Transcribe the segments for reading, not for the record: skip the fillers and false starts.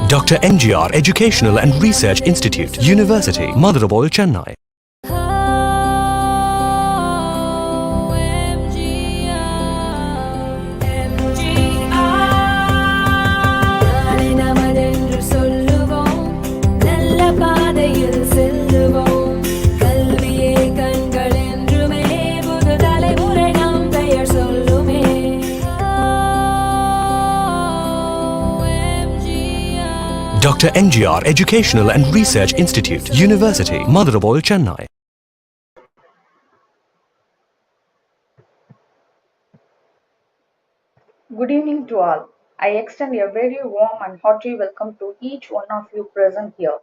Dr.MGR Educational and Research Institute, University, Madurai, Chennai. Dr.MGR Educational and Research Institute, University, Madurai, Chennai. Good evening to all. I extend a very warm and hearty welcome to each one of you present here.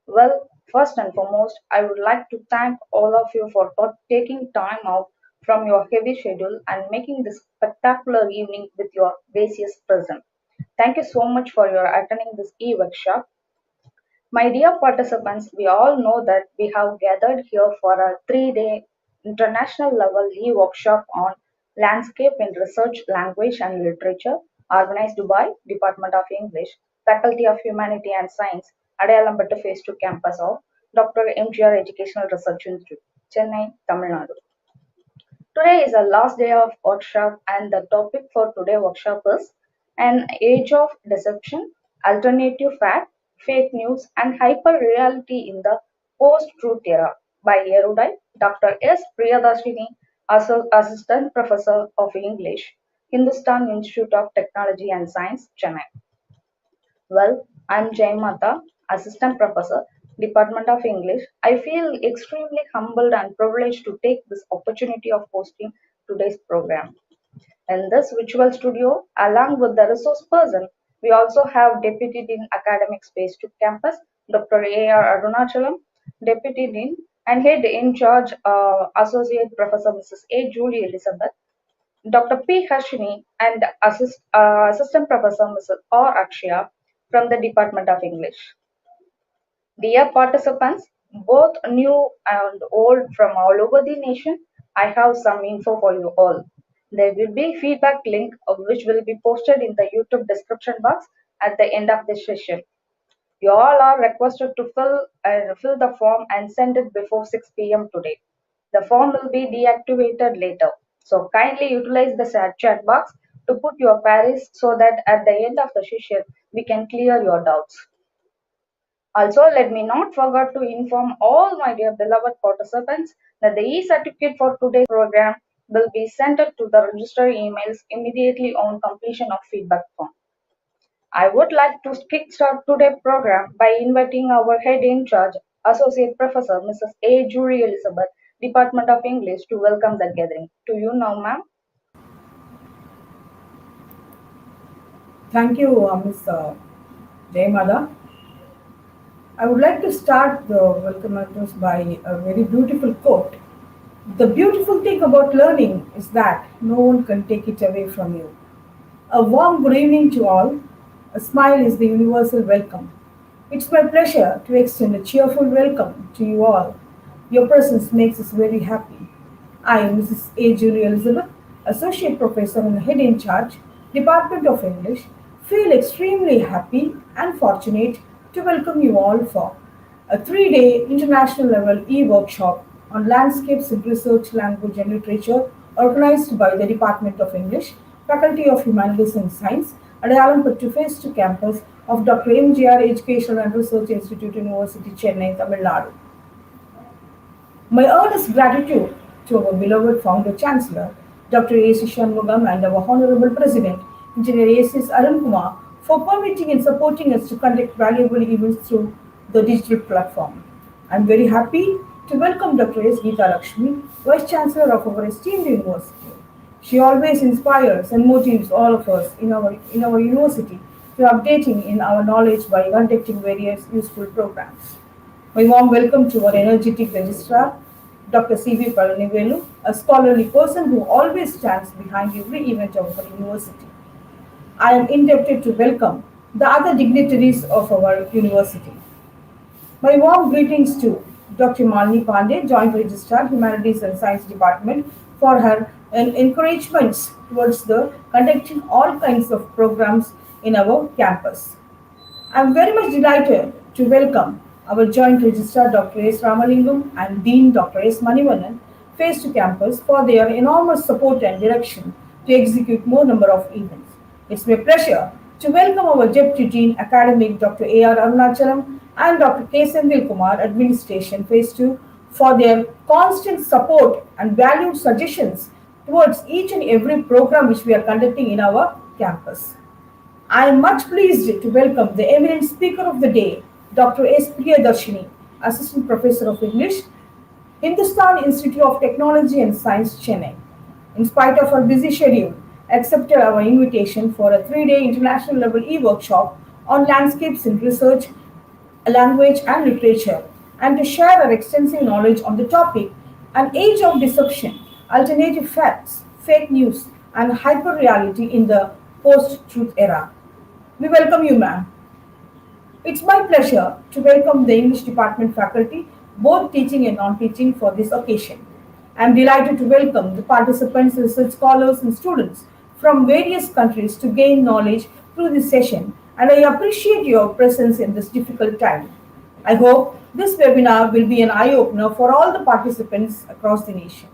Well, first and foremost, I would like to thank all of you for taking time out from your heavy schedule and making this spectacular evening with your various present. Thank you so much for your attending this e-workshop. My dear participants, we all know that we have gathered here for a 3-day international level e-workshop on landscape in research, language and literature organized by Department of English, Faculty of Humanity and Science, Adayalampattu Phase 2 campus of Dr.MGR Educational Research Institute, Chennai, Tamil Nadu. Today is the last day of workshop and the topic for today's workshop is An Age of Deception, Alternative Fact, Fake News and Hyperreality in the Post-Truth Era by erudite Dr. S Priya Dashney, Assistant Professor of English, Hindustan Institute of Technology and Science, Chennai. Well, I'm Jaimata, Assistant Professor, Department of English. I feel extremely humbled and privileged to take this opportunity of hosting today's program. In this virtual studio, along with the resource person, we also have Deputy Dean Academic Space 2 Campus, Dr. A.R. Arunachalam, Deputy Dean and Head in Charge Associate Professor Mrs. A. Julie Elizabeth, Dr. P. Harshini and Assistant Professor Mrs. R. Akshaya from the Department of English. Dear participants, both new and old from all over the nation, I have some info for you all. There will be feedback link which will be posted in the YouTube description box at the end of this session. You all are requested to fill the form and send it before 6 p.m. today. The form will be deactivated later. So kindly utilize the chat box to put your queries so that at the end of the session, we can clear your doubts. Also, let me not forget to inform all my dear beloved participants that the e-certificate for today's program will be sent to the registered emails immediately on completion of feedback form. I would like to kickstart today's program by inviting our head in charge, Associate Professor Mrs. A. Julie Elizabeth, Department of English, to welcome the gathering. To you now, ma'am. Thank you, Ms. Jaimada. I would like to start the welcome address by a very beautiful quote. The beautiful thing about learning is that no one can take it away from you. A warm good evening to all. A smile is the universal welcome. It's my pleasure to extend a cheerful welcome to you all. Your presence makes us very happy. I am Mrs. A. Julie Elizabeth, Associate Professor and Head in Charge, Department of English, feel extremely happy and fortunate to welcome you all for a 3-day international level e-workshop on landscapes in research, language and literature organized by the Department of English, Faculty of Humanities and Science, Adayalampattu Phase 2 campus of Dr.MGR Educational and Research Institute, University, Chennai, Tamil Nadu. My earnest gratitude to our beloved founder chancellor, Dr. A.C. Shanmugam and our honorable president, Engineer A.C.S. Arun Kumar, for permitting and supporting us to conduct valuable events through the digital platform. I am very happy to welcome Dr. S. Geeta Lakshmi, Vice Chancellor of our esteemed university. She always inspires and motivates all of us in our university to updating in our knowledge by conducting various useful programs. My warm welcome to our energetic registrar, Dr. C.V. Palanivelu, a scholarly person who always stands behind every event of our university. I am indebted to welcome the other dignitaries of our university. My warm greetings to Dr. Malini Pandey, Joint Registrar, Humanities and Science Department, for her encouragements towards the conducting all kinds of programs in our campus. I'm very much delighted to welcome our Joint Registrar Dr. S. Ramalingam and Dean Dr. S. Manivanan face to campus for their enormous support and direction to execute more number of events. It's my pleasure to welcome our Deputy Dean Academic Dr. A.R. Arunachalam and Dr. K. Sendil Kumar Administration Phase 2 for their constant support and valued suggestions towards each and every program which we are conducting in our campus. I am much pleased to welcome the Eminent Speaker of the Day, Dr. S Priya Dashney, Assistant Professor of English, Hindustan Institute of Technology and Science, Chennai. In spite of her busy schedule, accepted our invitation for a 3-day international level e-workshop on landscapes in research, language and literature, and to share her extensive knowledge on the topic An Age of Deception, Alternative Facts, Fake News, and Hyperreality in the Post-Truth Era. We welcome you, ma'am. It's my pleasure to welcome the English Department faculty, both teaching and non-teaching, for this occasion. I'm delighted to welcome the participants, research scholars, and students from various countries to gain knowledge through this session, and I appreciate your presence in this difficult time. I hope this webinar will be an eye-opener for all the participants across the nation.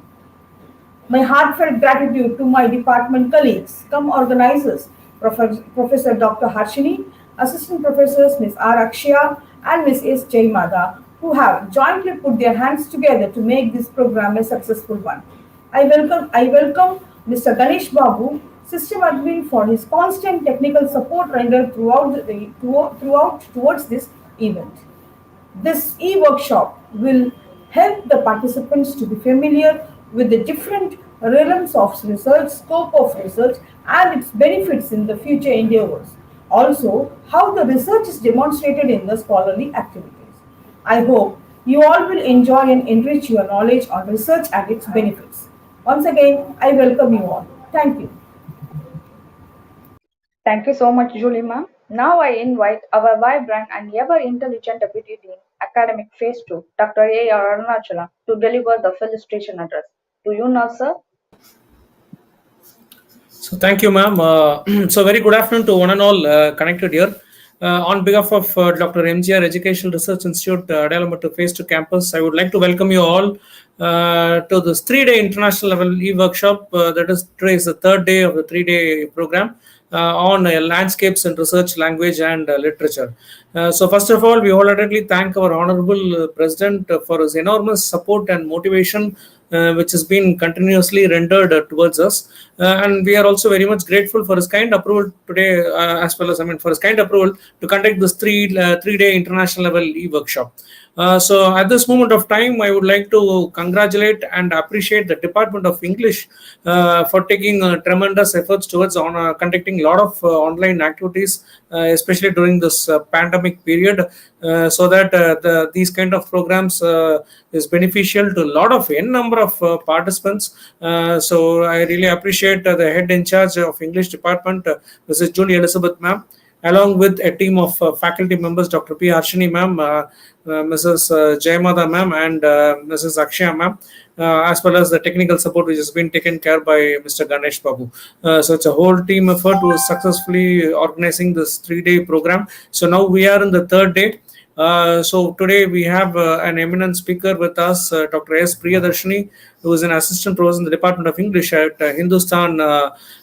My heartfelt gratitude to my department colleagues, come organizers, Professor Dr. Harshini, Assistant Professors Ms. R. Akshaya and Ms. S. Jaimada, who have jointly put their hands together to make this program a successful one. I welcome Mr. Ganesh Babu, System Admin, for his constant technical support rendered throughout towards this event. This e-workshop will help the participants to be familiar with the different realms of research, scope of research, and its benefits in the future endeavors. Also, how the research is demonstrated in the scholarly activities. I hope you all will enjoy and enrich your knowledge on research and its benefits. Once again, I welcome you all. Thank you. Thank you so much, Julie ma'am. Now I invite our vibrant and ever intelligent Deputy Dean, Academic Phase 2, Dr. A.R. Arunachalam, to deliver the felicitation address. To you now, sir. So thank you, ma'am. So very good afternoon to one and all connected here. On behalf of Dr.MGR Educational Research Institute, Adayalampattu Phase 2 campus, I would like to welcome you all to this 3-day international level e-workshop. That is, today is the third day of the 3-day program on landscapes and research, language and literature. So first of all, we wholeheartedly thank our Honorable President for his enormous support and motivation which has been continuously rendered towards us. And we are also very much grateful for his kind approval today, as well as, for his kind approval to conduct this three-day international level e-workshop. So at this moment of time, I would like to congratulate and appreciate the Department of English for taking tremendous efforts towards conducting a lot of online activities, especially during this pandemic period, so that these kind of programs is beneficial to a lot of n number of participants. So I really appreciate the head in charge of English department, Mrs. Julie Elizabeth ma'am, along with a team of faculty members, Dr. P. Harshini ma'am, Mrs. Jaimada ma'am, and Mrs. Akshaya ma'am, as well as the technical support which has been taken care by Mr. Ganesh Babu. So it's a whole team effort to successfully organizing this 3-day program. So now we are in the third day. So today we have an eminent speaker with us, Dr. S Priyadarshini, who is an assistant professor in the Department of English at Hindustan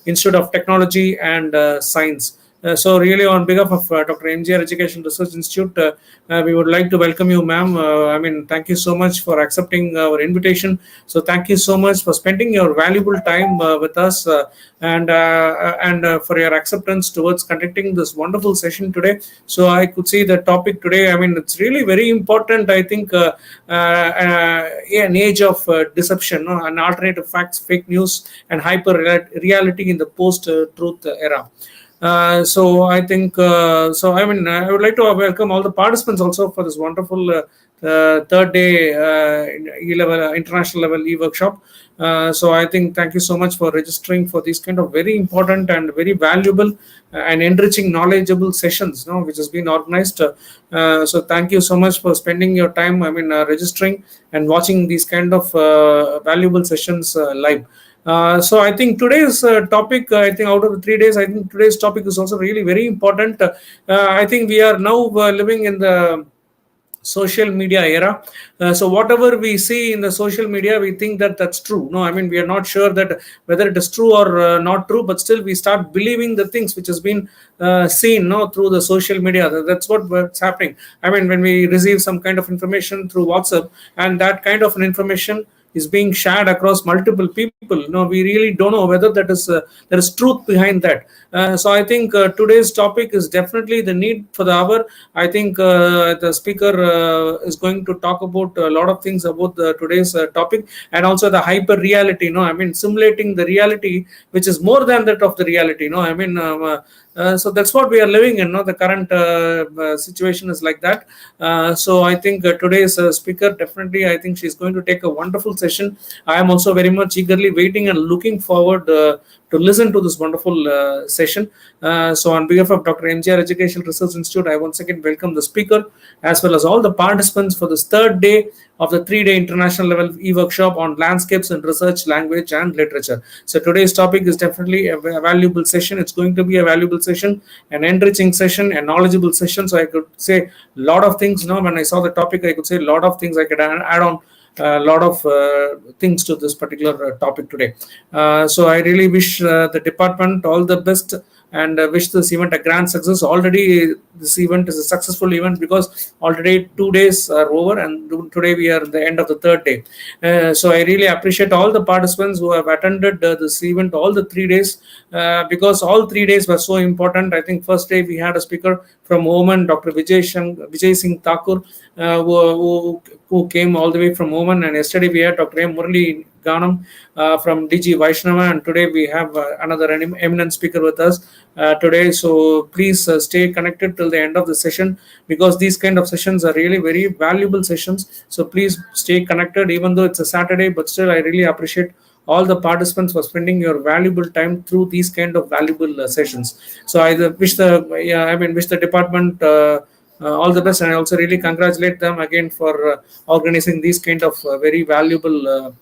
Institute of Technology and Science. So really on behalf of Dr. MGR Education Research Institute, we would like to welcome you, ma'am. Thank you so much for accepting our invitation. So thank you so much for spending your valuable time with us and for your acceptance towards conducting this wonderful session today. So I could see the topic today. It's really very important. I think an age of deception, and alternative facts, fake news, and hyper reality in the post-truth era. So I think I would like to welcome all the participants also for this wonderful third day international level e-workshop. So I think thank you so much for registering for these kind of very important and very valuable and enriching knowledgeable sessions which has been organized. So thank you so much for spending your time registering and watching these kind of valuable sessions live. So I think today's topic, I think out of the 3 days, I think today's topic is also really very important. I think we are now living in the social media era. So whatever we see in the social media, we think that that's true. No, I mean, we are not sure that whether it is true or not true, but still we start believing the things which has been seen, no, through the social media. That's what's happening. I mean, when we receive some kind of information through WhatsApp, and that kind of an information is being shared across multiple people, we really don't know whether that is there is truth behind that. So I think today's topic is definitely the need for the hour. I think the speaker is going to talk about a lot of things about today's topic, and also the hyper reality, I mean, simulating the reality which is more than that of the reality. I mean, so that's what we are living in. The current situation is like that. So I think today's speaker, definitely, I think she's going to take a wonderful session. I am also very much eagerly waiting and looking forward to listen to this wonderful session. So on behalf of Dr.MGR Educational Research Institute, I once again welcome the speaker as well as all the participants for this third day of the 3-day international level e-workshop on landscapes in research, language, and literature. So today's topic is definitely a valuable session. It's going to be a valuable session, an enriching session, a knowledgeable session. So I could say a lot of things. When I saw the topic, I could say a lot of things. I could add on a lot of things to this particular topic today. So I really wish the department all the best, and wish this event a grand success. Already this event is a successful event because already 2 days are over, and today we are at the end of the third day. So I really appreciate all the participants who have attended this event all the 3 days, because all 3 days were so important. I think first day we had a speaker from Oman, Dr. Vijay Singh Thakur, who came all the way from Oman, and yesterday we had Dr. M. Murali Ganam from DG Vaishnava, and today we have another eminent speaker with us today. So please stay connected till the end of the session, because these kind of sessions are really very valuable sessions. So please stay connected, even though it's a Saturday, but still I really appreciate all the participants for spending your valuable time through these kind of valuable sessions. So I wish the department all the best, and I also really congratulate them again for organizing these kind of very valuable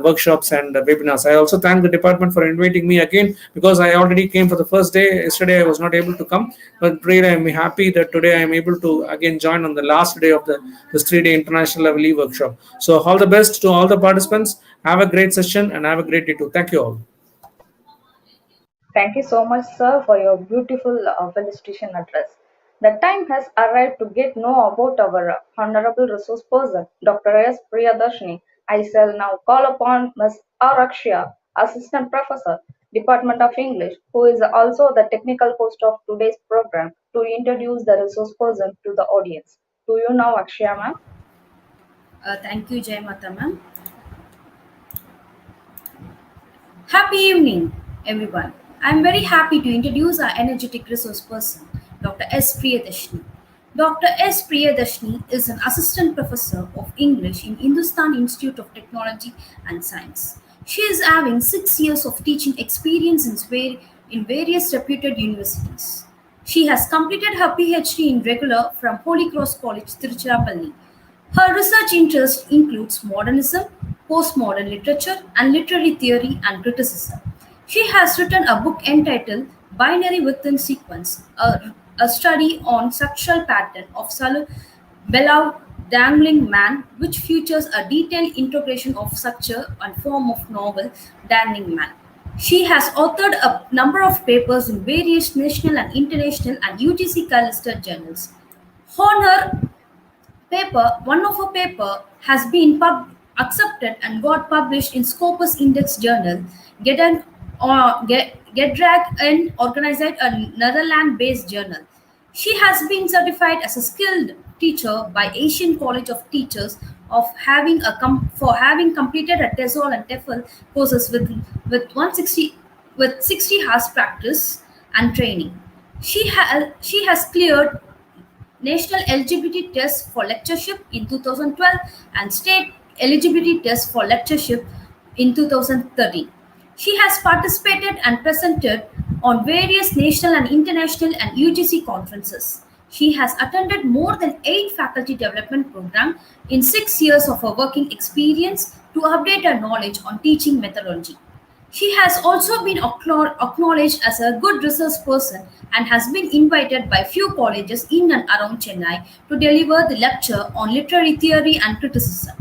workshops and webinars. I also thank the department for inviting me again, because I already came for the first day. Yesterday I was not able to come, but really I'm happy that today I am able to again join on the last day of this 3-day international level workshop. So all the best to all the participants. Have a great session and have a great day too. Thank you all. Thank you so much, sir, for your beautiful felicitation address. The time has arrived to get know about our honorable resource person, Dr. S Priya Dashney. I shall now call upon Ms. R. Akshya, Assistant Professor, Department of English, who is also the technical host of today's program, to introduce the resource person to the audience. Do you know Akshya, ma'am? Thank you, Jai Mata ma'am. Happy evening, everyone. I'm very happy to introduce our energetic resource person, Dr. S. Dashney. Dr. S. Dashney is an assistant professor of English in Hindustan Institute of Technology and Science. She is having 6 years of teaching experience in various reputed universities. She has completed her PhD in regular from Holy Cross College, Tiruchirappalli. Her research interest includes modernism, postmodern literature, and literary theory and criticism. She has written a book entitled Binary Within Sequence, a study on sexual pattern of beloved dangling man, which features a detailed integration of structure and form of novel Dangling Man. She has authored a number of papers in various national and international and UGC listed journals. Honor one of her paper has been accepted and got published in Scopus Index Journal, Gedrag and organized a Netherlands-based journal. She has been certified as a skilled teacher by Asian College of Teachers for having completed a TESOL and TEFL courses with 60 hours practice and training. She has cleared National Eligibility Test for Lectureship in 2012 and State Eligibility Test for Lectureship in 2013. She has participated and presented on various national and international and UGC conferences. She has attended more than 8 faculty development programs in 6 years of her working experience to update her knowledge on teaching methodology. She has also been acknowledged as a good resource person and has been invited by few colleges in and around Chennai to deliver the lecture on literary theory and criticism.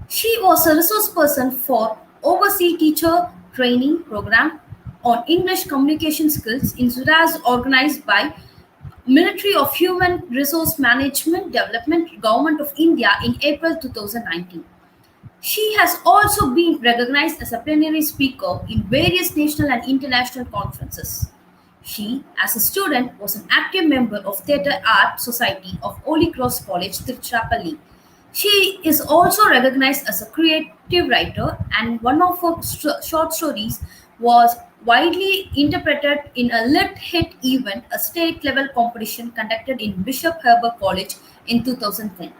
She was a resource person for overseas teacher training program on English communication skills in Sudan organized by Military of Human Resource Management Development Government of India in April 2019. She has also been recognized as a plenary speaker in various national and international conferences. She, as a student, was an active member of Theatre Art Society of Holy Cross College, Tiruchirappalli. She is also recognized as a creative writer, and one of her short stories was widely interpreted in a Lit Hit event, a state level competition conducted in Bishop Heber College in 2010.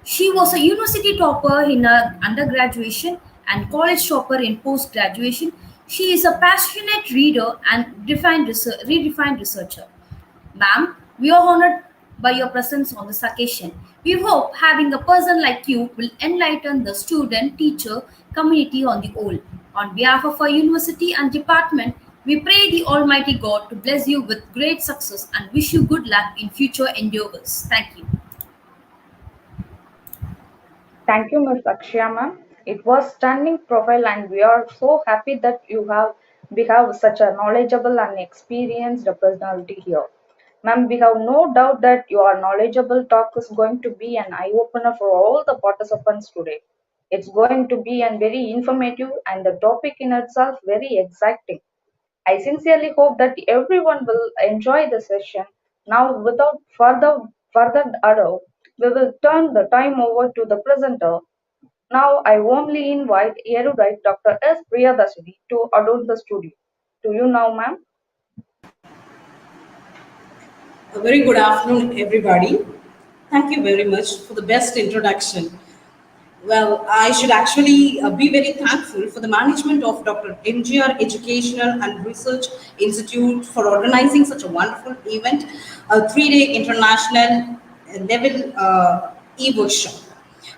She was a university topper in her undergraduation and college topper in post graduation. She is a passionate reader and redefined researcher. Ma'am, we are honored by your presence on this occasion. We hope having a person like you will enlighten the student teacher community on the whole. On behalf of our university and department, we pray the Almighty God to bless you with great success and wish you good luck in future endeavors. Thank you. Thank you, Ms. Akshaya ma'am. It was stunning profile, and we are so happy that we have such a knowledgeable and experienced personality here. Ma'am, we have no doubt that your knowledgeable talk is going to be an eye opener for all the participants today. It's going to be and very informative, and the topic in itself very exciting. I sincerely hope that everyone will enjoy the session. Now, without further ado, we will turn the time over to the presenter. Now, I warmly invite erudite Dr. S. Priyadarshini to adorn the studio. To you now, ma'am. A very good afternoon, everybody. Thank you very much for the best introduction. Well, I should actually be very thankful for the management of Dr.MGR Educational and Research Institute for organizing such a wonderful event, a 3-day international level e-workshop.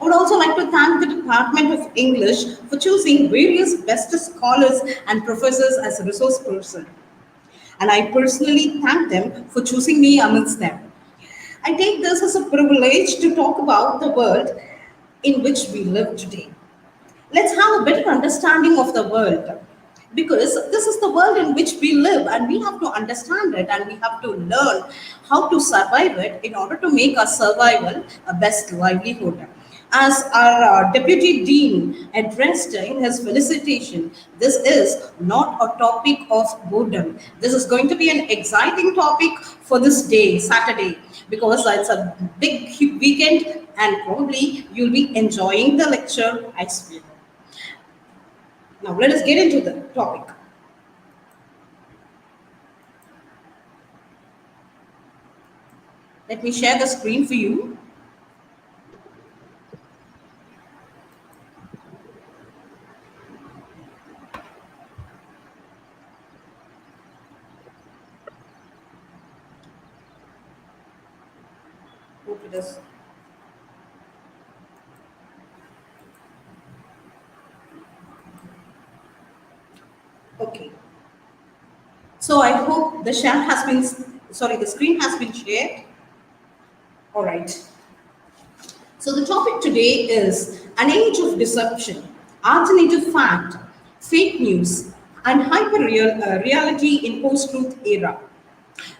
I would also like to thank the Department of English for choosing various best scholars and professors as a resource person. And I personally thank them for choosing me amongst them. I take this as a privilege to talk about the world in which we live today. Let's have a better understanding of the world because this is the world in which we live and we have to understand it and we have to learn how to survive it in order to make our survival a best livelihood. As our Deputy Dean addressed in his felicitation, this is not a topic of boredom. This is going to be an exciting topic for this day, Saturday, because it's a big weekend and probably you'll be enjoying the lecture as well. Now, let us get into the topic. Let me share the screen for you. Hope it is. Okay. So I hope the the screen has been shared. All right. So the topic today is an age of deception, alternative fact, fake news, and reality in post-truth era.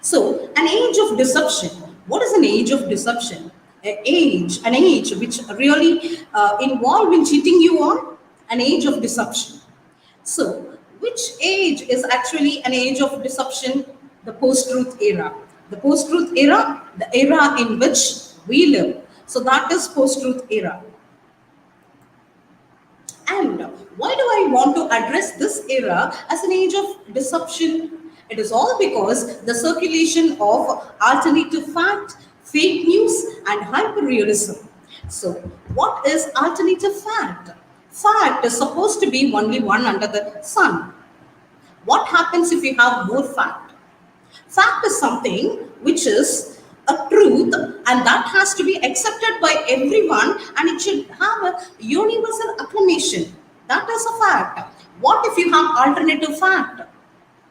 So, an age of deception. What is an age of deception? An age which really involve in cheating you on, an age of deception. So, which age is actually an age of deception? The post-truth era. The post-truth era, the era in which we live. So that is post-truth era. And why do I want to address this era as an age of deception? It is all because the circulation of alternative fact, fake news, and hyperrealism. So, what is alternative fact? Fact is supposed to be only one under the sun. What happens if you have more fact? Fact is something which is a truth and that has to be accepted by everyone and it should have a universal acclamation. That is a fact. What if you have alternative fact?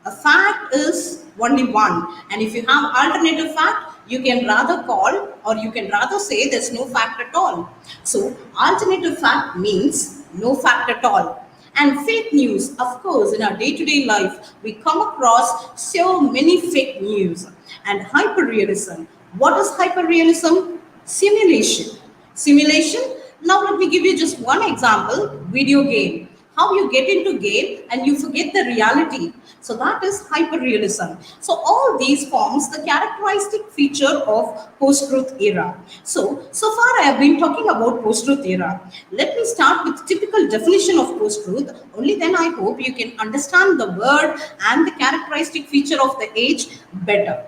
A fact is only one, and if you have alternative fact, you can rather call or you can rather say there's no fact at all. So, alternative fact means no fact at all. And fake news, of course, in our day to day life, we come across so many fake news. And hyperrealism. What is hyperrealism? Simulation. Simulation. Now, let me give you just one example video game. How you get into game and you forget the reality. So that is hyperrealism. So all these forms the characteristic feature of post-truth era. So far I have been talking about post-truth era. Let me start with typical definition of post-truth. Only then I hope you can understand the word and the characteristic feature of the age better.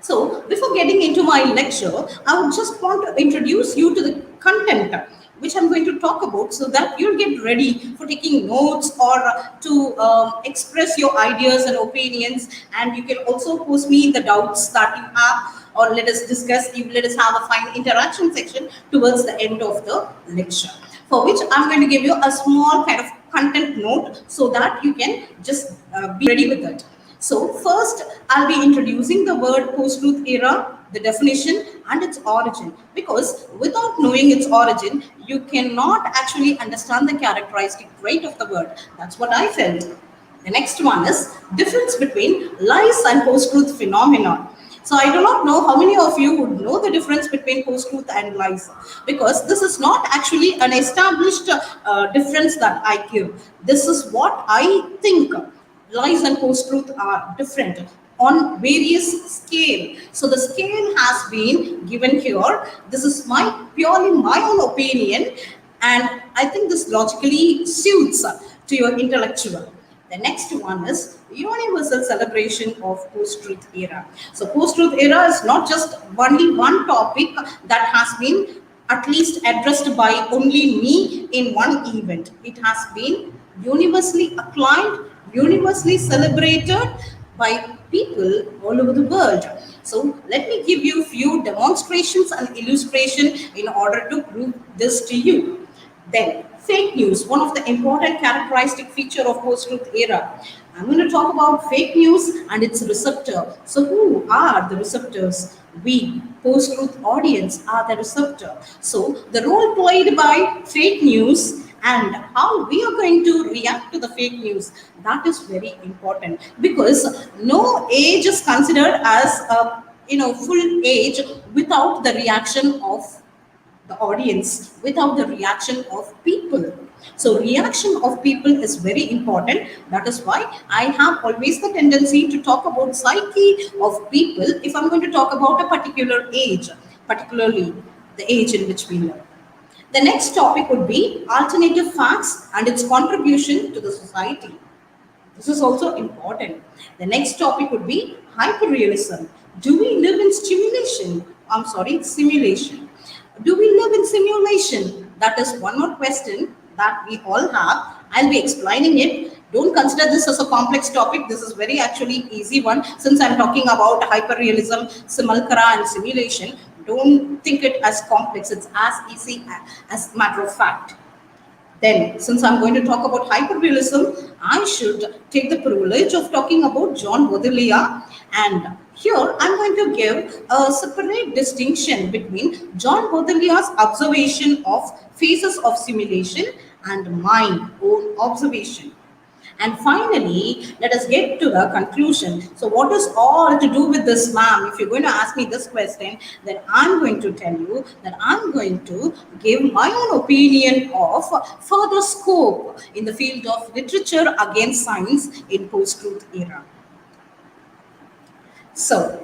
So, before getting into my lecture, I would just want to introduce you to the content which I'm going to talk about so that you'll get ready for taking notes or to express your ideas and opinions. And you can also post me the doubts that you have, or let us discuss, let us have a fine interaction section towards the end of the lecture. For which I'm going to give you a small kind of content note so that you can just be ready with it. So first, I'll be introducing the word post-truth era, the definition and its origin. Because without knowing its origin, you cannot actually understand the characteristic trait of the word. That's what I felt. The next one is difference between lies and post-truth phenomenon. So I do not know how many of you would know the difference between post-truth and lies, because this is not actually an established difference that I give. This is what I think. Lies and post-truth are different on various scale. So the scale has been given here. This is purely my own opinion, and I think this logically suits to your intellectual. The next one is universal celebration of post-truth era. So post-truth era is not just only one topic that has been at least addressed by only me in one event. It has been universally acclaimed, universally celebrated by people all over the world. So let me give you a few demonstrations and illustration in order to prove this to you. Then fake news, one of the important characteristic feature of post-truth era. I'm going to talk about fake news and its receptor. So who are the receptors? We, post-truth audience, are the receptor. So the role played by fake news and how we are going to react to the fake news, that is very important, because no age is considered as a full age without the reaction of the audience, without the reaction of people. So reaction of people is very important. That is why I have always the tendency to talk about psyche of people if I'm going to talk about a particular age, particularly the age in which we live. The next topic would be alternative facts and its contribution to the society. This is also important. The next topic would be hyperrealism. Do we live in simulation? Do we live in simulation? That is one more question that we all have. I'll be explaining it. Don't consider this as a complex topic. This is very actually easy one. Since I'm talking about hyperrealism, simulacra and simulation, don't think it as complex. It's as easy as a matter of fact. Then, since I'm going to talk about hyperrealism, I should take the privilege of talking about John Baudelaire. And here I'm going to give a separate distinction between John Baudelaire's observation of phases of simulation and my own observation. And finally, let us get to the conclusion. So what is all to do with this, ma'am? If you're going to ask me this question, then I'm going to tell you that I'm going to give my own opinion of further scope in the field of literature against science in post-truth era. So,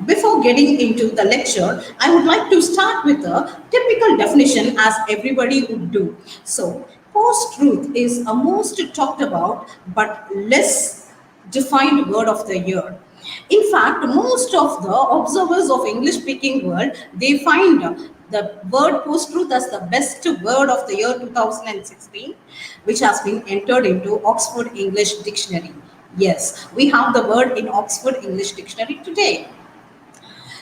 before getting into the lecture, I would like to start with a typical definition as everybody would do. So, post-truth is a most talked about but less defined word of the year. In fact, most of the observers of English-speaking world, they find the word post-truth as the best word of the year 2016, which has been entered into Oxford English Dictionary. Yes, we have the word in Oxford English Dictionary today.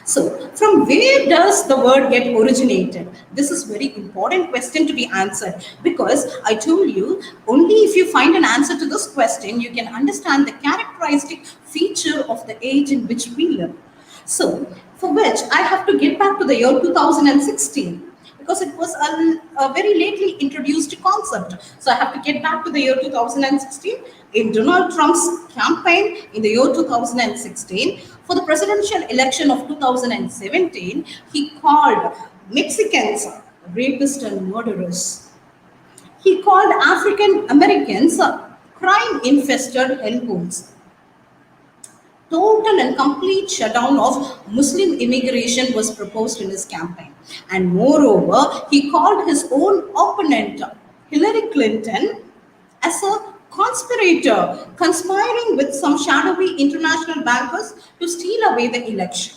So, from where does the word get originated? This is very important question to be answered, because I told you only if you find an answer to this question you can understand the characteristic feature of the age in which we live. So, for which I have to get back to the year 2016, because it was a very lately introduced concept. So I have to get back to the year 2016. In Donald Trump's campaign in the year 2016 for the presidential election of 2017, he called Mexicans rapists and murderers. He called African Americans crime infested hellholes. Total and complete shutdown of Muslim immigration was proposed in his campaign. And moreover, he called his own opponent, Hillary Clinton, as a conspirator, conspiring with some shadowy international bankers to steal away the election.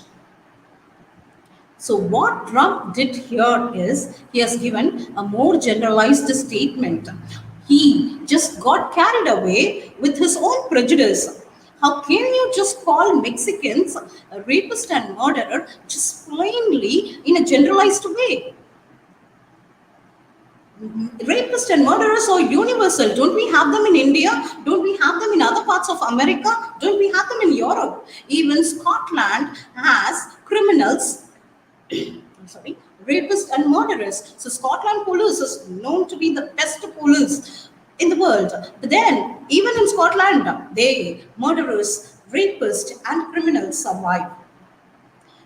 So, what Trump did here is he has given a more generalized statement. He just got carried away with his own prejudice. How can you just call Mexicans a rapist and murderer just plainly in a generalized way? Rapists and murderers are universal. Don't we have them in India? Don't we have them in other parts of America? Don't we have them in Europe? Even Scotland has criminals, I'm sorry, rapists and murderers. So Scotland police is known to be the best police in the world. But then, even in Scotland, they murderers, rapists, and criminals survive.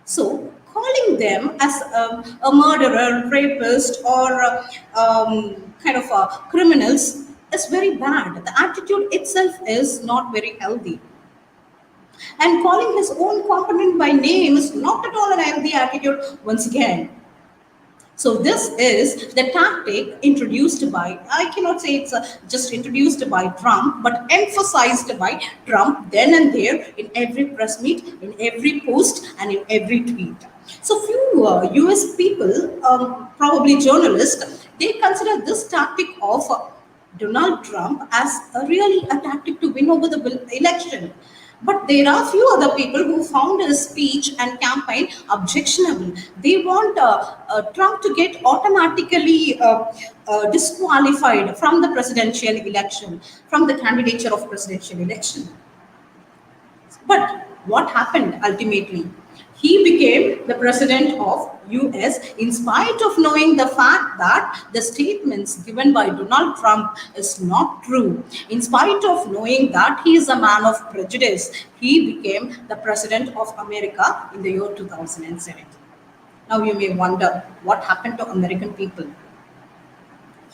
So, calling them as a murderer, rapist, or kind of criminals is very bad. The attitude itself is not very healthy. And calling his own component by name is not at all an healthy attitude once again. So this is the tactic introduced by, I cannot say it's just introduced by Trump, but emphasized by Trump then and there in every press meet, in every post, and in every tweet. So few US people, probably journalists, they consider this tactic of Donald Trump as really a tactic to win over the election. But there are few other people who found his speech and campaign objectionable. They want Trump to get automatically disqualified from the presidential election, from the candidature of presidential election. But what happened ultimately? He became the president of US in spite of knowing the fact that the statements given by Donald Trump is not true. In spite of knowing that he is a man of prejudice, he became the president of America in the year 2007. Now you may wonder what happened to American people.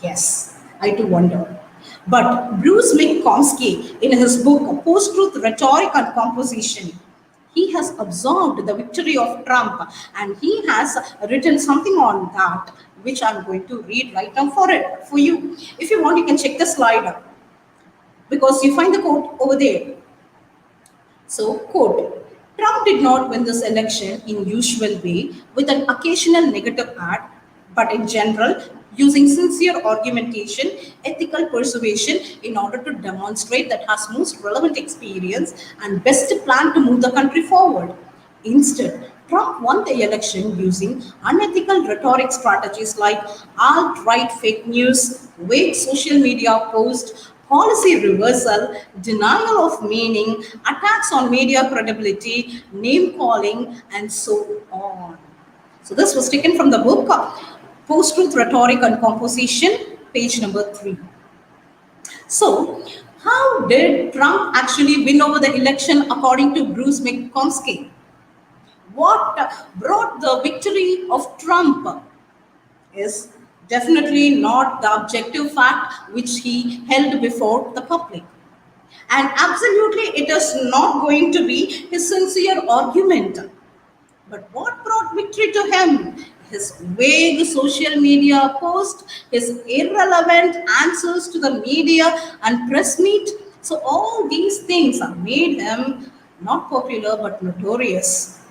Yes, I too wonder. But Bruce McComsky, in his book Post-Truth Rhetoric and Composition, he has observed the victory of Trump, and he has written something on that, which I'm going to read right now for you. If you want, you can check the slide, because you find the quote over there. So, quote, Trump did not win this election in usual way with an occasional negative ad, but in general, using sincere argumentation, ethical persuasion in order to demonstrate that has most relevant experience and best plan to move the country forward. Instead, Trump won the election using unethical rhetoric strategies like alt-right fake news, vague social media posts, policy reversal, denial of meaning, attacks on media credibility, name calling, and so on. So this was taken from the book Post-Truth Rhetoric and Composition, page number 3. So, how did Trump actually win over the election according to Bruce McComsky? What brought the victory of Trump is definitely not the objective fact which he held before the public. And absolutely it is not going to be his sincere argument. But what brought victory to him? His vague social media post, his irrelevant answers to the media and press meet. So all these things have made him not popular but notorious.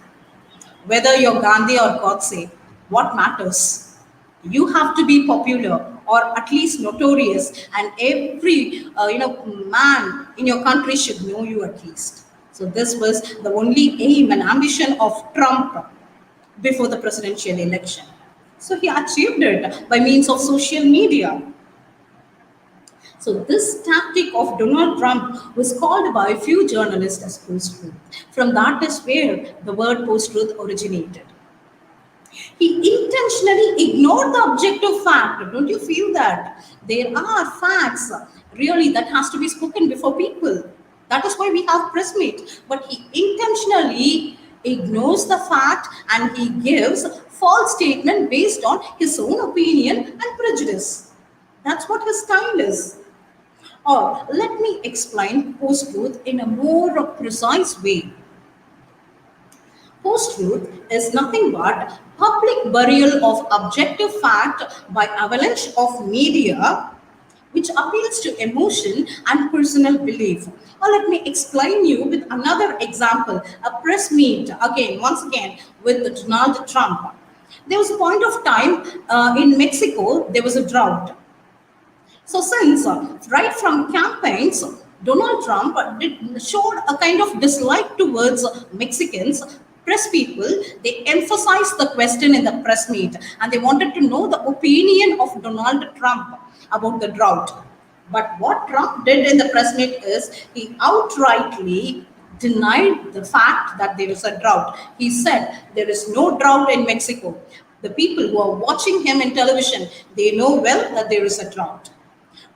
Whether you're Gandhi or Godse, what matters? You have to be popular or at least notorious, and every man in your country should know you at least. So this was the only aim and ambition of Trump. before the presidential election. So he achieved it by means of social media. So this tactic of Donald Trump was called by a few journalists as post-truth. From that is where the word post-truth originated. He intentionally ignored the objective fact. Don't you feel that? There are facts really that has to be spoken before people. That is why we have press meet. But he intentionally ignores the fact and he gives false statement based on his own opinion and prejudice. That's what his style is. Or let me explain post-truth in a more precise way. Post-truth is nothing but public burial of objective fact by avalanche of media which appeals to emotion and personal belief. Or let me explain you with another example, a press meet, again, once again, with Donald Trump. There was a point of time in Mexico, there was a drought. So since right from campaigns, Donald Trump showed a kind of dislike towards Mexicans, press people. They emphasized the question in the press meet and they wanted to know the opinion of Donald Trump about the drought. But what Trump did in the press meet is he outrightly denied the fact that there is a drought. He said there is no drought in Mexico. The people who are watching him in television, they know well that there is a drought.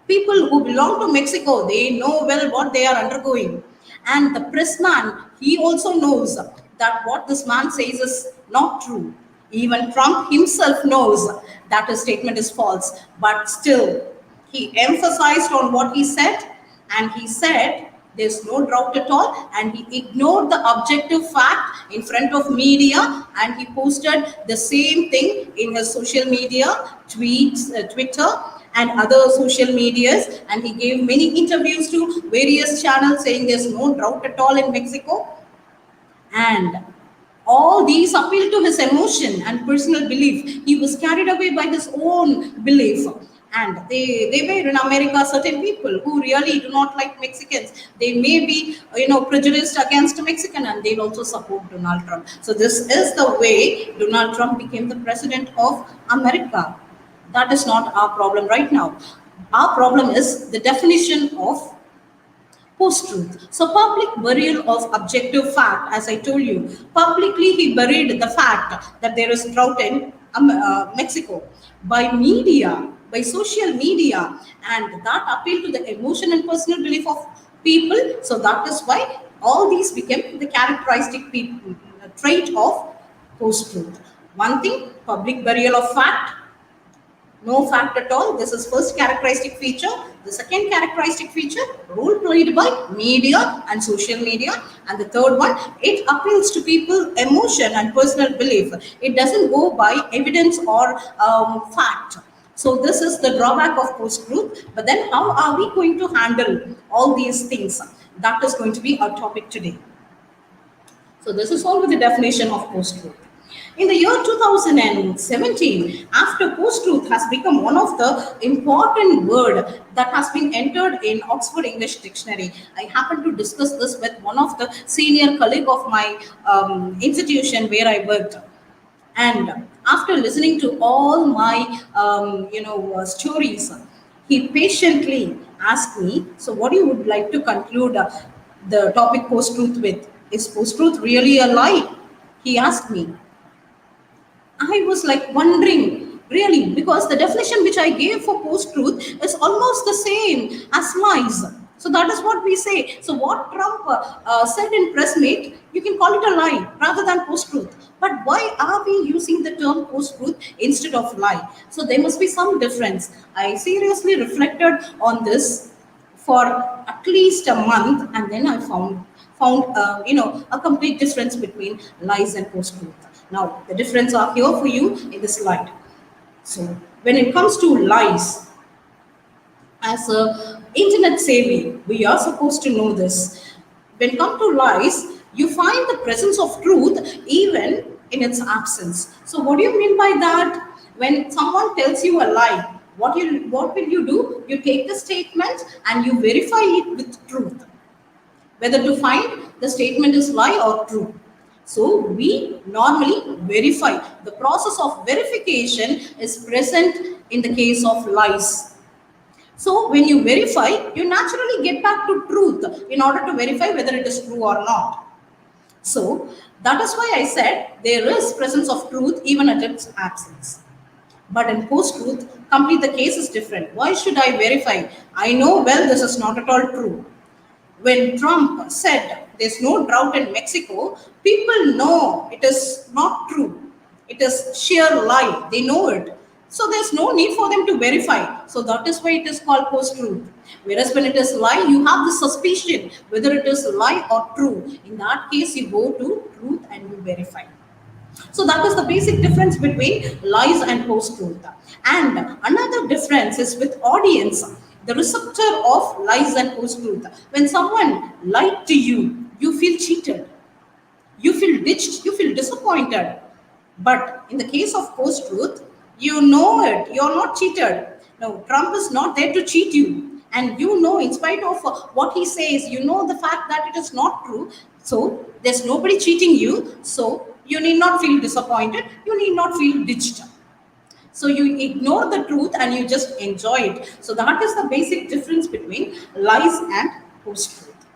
People who belong to Mexico, they know well what they are undergoing. And the pressman, he also knows that what this man says is not true. Even Trump himself knows that his statement is false. But still, he emphasized on what he said, and he said there's no drought at all, and he ignored the objective fact in front of media, and he posted the same thing in his social media, tweets, Twitter, and other social medias, and he gave many interviews to various channels saying there's no drought at all in Mexico. And all these appeal to his emotion and personal belief. He was carried away by his own belief. And they were in America certain people who really do not like Mexicans. They may be, prejudiced against Mexican and they'll also support Donald Trump. So this is the way Donald Trump became the president of America. That is not our problem right now. Our problem is the definition of post-truth. So public burial of objective fact, as I told you, publicly he buried the fact that there is drought in Mexico by media, by social media, and that appealed to the emotion and personal belief of people. So that is why all these became the characteristic trait of post-truth. One thing, public burial of fact, no fact at all. This is first characteristic feature. The second characteristic feature, role played by media and social media. And the third one, it appeals to people emotion and personal belief. It doesn't go by evidence or fact. So this is the drawback of post-truth. But then how are we going to handle all these things? That is going to be our topic today. So this is all with the definition of post-truth. In the year 2017, after post-truth has become one of the important word that has been entered in Oxford English Dictionary. I happened to discuss this with one of the senior colleague of my institution where I worked. And after listening to all my, stories, he patiently asked me, so what you would like to conclude the topic post-truth with? Is post-truth really a lie? He asked me. I was like wondering, really, because the definition which I gave for post-truth is almost the same as lies. So that is what we say. So what Trump said in press meet, you can call it a lie rather than post-truth. But why are we using the term post-truth instead of lie? So there must be some difference. I seriously reflected on this for at least a month, and then I found a complete difference between lies and post-truth. Now, the difference are here for you in the slide. So, when it comes to lies, as a internet savvy, we are supposed to know this. When it comes to lies, you find the presence of truth even in its absence. So, what do you mean by that? When someone tells you a lie, what will you do? You take the statement and you verify it with truth, whether to find the statement is lie or true. So we normally verify. The process of verification is present in the case of lies. So when you verify, you naturally get back to truth in order to verify whether it is true or not. So that is why I said there is presence of truth even at its absence. But in post-truth, complete the case is different. Why should I verify? I know well this is not at all true. When Trump said there's no drought in Mexico, people know it is not true. It is sheer lie. They know it. So there's no need for them to verify. So that is why it is called post-truth. Whereas when it is lie, you have the suspicion whether it is lie or true. In that case, you go to truth and you verify. So that is the basic difference between lies and post-truth. And another difference is with audience, the receptor of lies and post-truth. When someone lied to you, you feel cheated, you feel ditched, you feel disappointed. But in the case of post-truth, you know it, you're not cheated. No, Trump is not there to cheat you. And you know, in spite of what he says, you know the fact that it is not true. So there's nobody cheating you. So you need not feel disappointed. You need not feel ditched. So you ignore the truth and you just enjoy it. So that is the basic difference between lies and post-truth.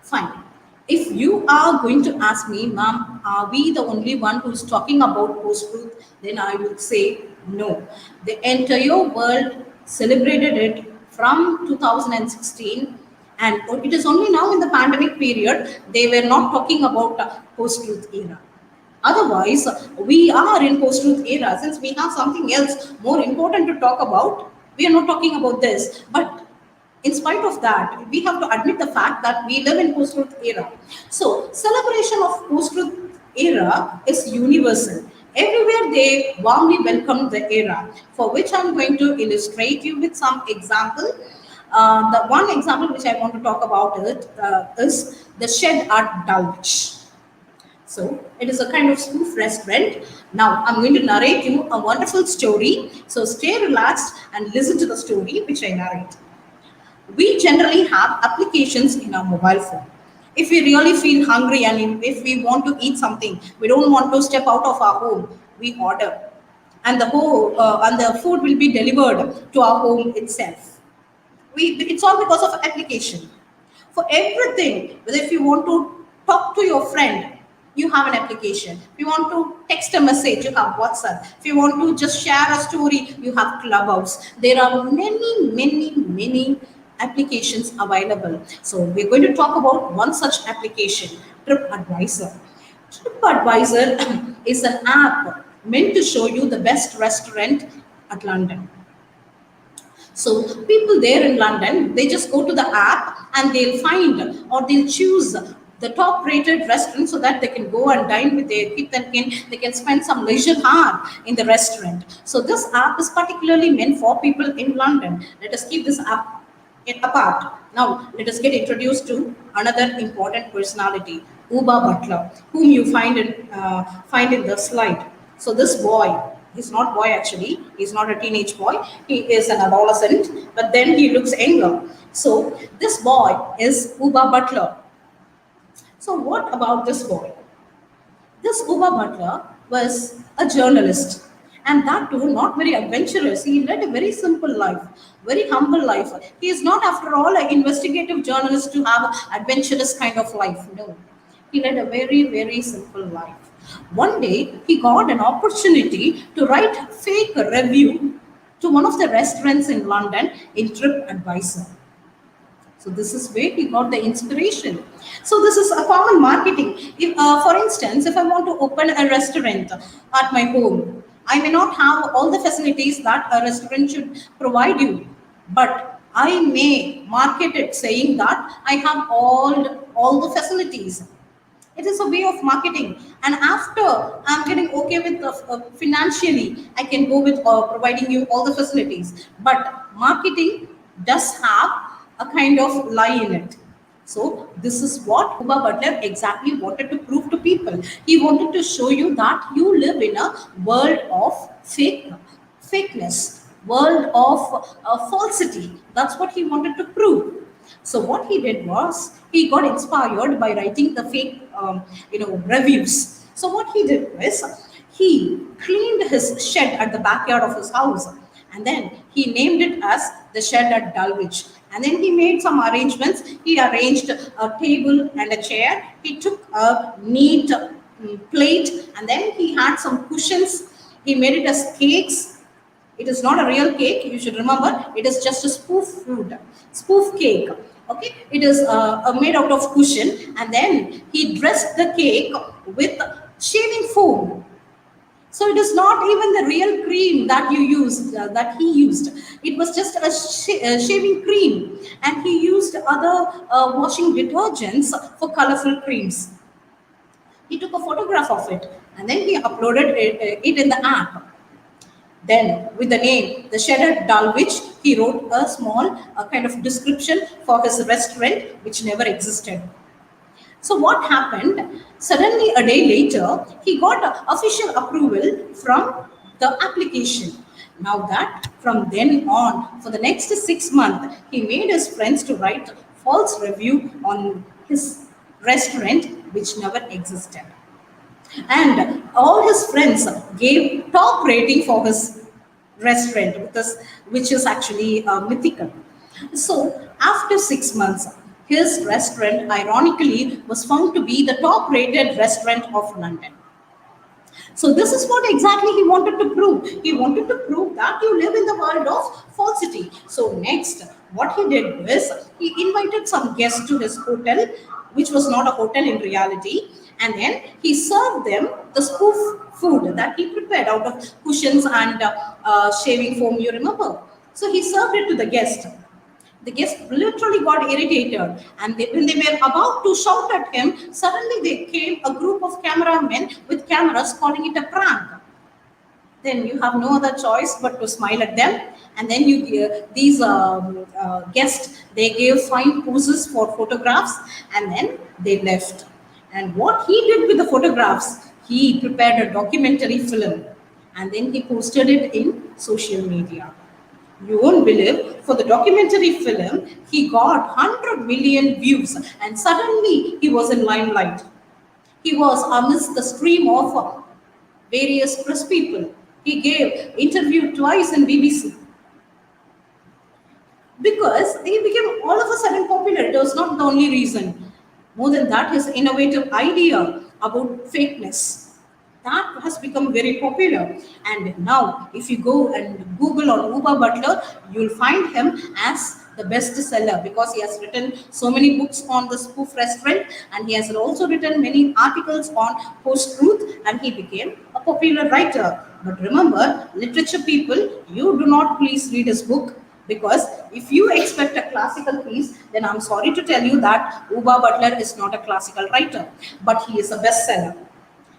Fine. If you are going to ask me, ma'am, are we the only one who's talking about post-truth? Then I would say no. The entire world celebrated it from 2016, and it is only now in the pandemic period they were not talking about post-truth era. Otherwise, we are in post-truth era. Since we have something else more important to talk about, we are not talking about this. But in spite of that, we have to admit the fact that we live in post-truth era. So celebration of post-truth era is universal. Everywhere they warmly welcome the era, for which I'm going to illustrate you with some example. The one example which I want to talk about is the shed at Dulwich. So it is a kind of spoof restaurant. Now I'm going to narrate you a wonderful story. So stay relaxed and listen to the story which I narrate. We generally have applications in our mobile phone. If we really feel hungry and if we want to eat something, we don't want to step out of our home, we order. And the food will be delivered to our home itself. It's all because of application. For everything, whether if you want to talk to your friend, you have an application. If you want to text a message, you have WhatsApp. If you want to just share a story, you have Clubhouse. There are many applications available. So we're going to talk about one such application, TripAdvisor. TripAdvisor is an app meant to show you the best restaurant at London. So people there in London, they just go to the app and they'll find or they'll choose the top rated restaurant so that they can go and dine with their kids and they can spend some leisure hour in the restaurant. So this app is particularly meant for people in London. Let us keep this app apart. Now let us get introduced to another important personality, Uba Butler, whom you find in the slide. So this boy, he's not boy actually, he's not a teenage boy, he is an adolescent, but then he looks younger. So this boy is Uba Butler. So what about this boy? This Uba Butler was a journalist, and that too not very adventurous. He led a very simple life, very humble life. He is not, after all, an investigative journalist to have adventurous kind of life. No, he led a very simple life. One day, he got an opportunity to write fake review to one of the restaurants in London in TripAdvisor. So this is where he got the inspiration. So this is a common marketing. If, for instance, if I want to open a restaurant at my home, I may not have all the facilities that a restaurant should provide you, but I may market it saying that I have all the facilities. It is a way of marketing. And after I'm getting okay with financially, I can go with providing you all the facilities. But marketing does have a kind of lie in it. So this is what Uba Butler exactly wanted to prove to people. He wanted to show you that you live in a world of fakeness, world of falsity. That's what he wanted to prove. So what he did was he got inspired by writing the fake reviews. So what he did was he cleaned his shed at the backyard of his house, and then he named it as the shed at Dulwich. And then he made some arrangements. He arranged a table and a chair. He took a neat plate, and then he had some cushions. He made it as cakes. It is not a real cake. You should remember, it is just a spoof cake. Okay, it is made out of cushion, and then he dressed the cake with shaving foam. So it is not even the real cream that you used, that he used. It was just a shaving cream, and he used other washing detergents for colorful creams. He took a photograph of it, and then he uploaded it in the app. Then, with the name, the Shed at Dulwich, he wrote a small kind of description for his restaurant, which never existed. So what happened? Suddenly, a day later, he got official approval from the application. Now that from then on, for the next 6 months, he made his friends to write false review on his restaurant, which never existed. And all his friends gave top rating for his restaurant, which is actually mythical. So after 6 months, his restaurant ironically was found to be the top rated restaurant of London. So this is what exactly he wanted to prove. He wanted to prove that you live in the world of falsity. So next, what he did was he invited some guests to his hotel, which was not a hotel in reality, and then he served them the spoof food that he prepared out of cushions and shaving foam, you remember. So he served it to the guest. The guest literally got irritated, and when they were about to shout at him, suddenly there came a group of cameramen with cameras calling it a prank. Then you have no other choice but to smile at them, and then these guests, they gave fine poses for photographs, and then they left. And what he did with the photographs, he prepared a documentary film, and then he posted it in social media. You won't believe, for the documentary film, he got 100 million views, and suddenly he was in limelight. He was amidst the stream of various press people. He gave interview twice in BBC. Because he became all of a sudden popular. It was not the only reason. More than that, his innovative idea about fakeness, that has become very popular. And now, if you go and Google on Uber Butler, you'll find him as the bestseller because he has written so many books on the spoof restaurant, and he has also written many articles on post-truth, and he became a popular writer. But remember, literature people, you do not please read his book, because if you expect a classical piece, then I'm sorry to tell you that Uba Butler is not a classical writer, but he is a bestseller.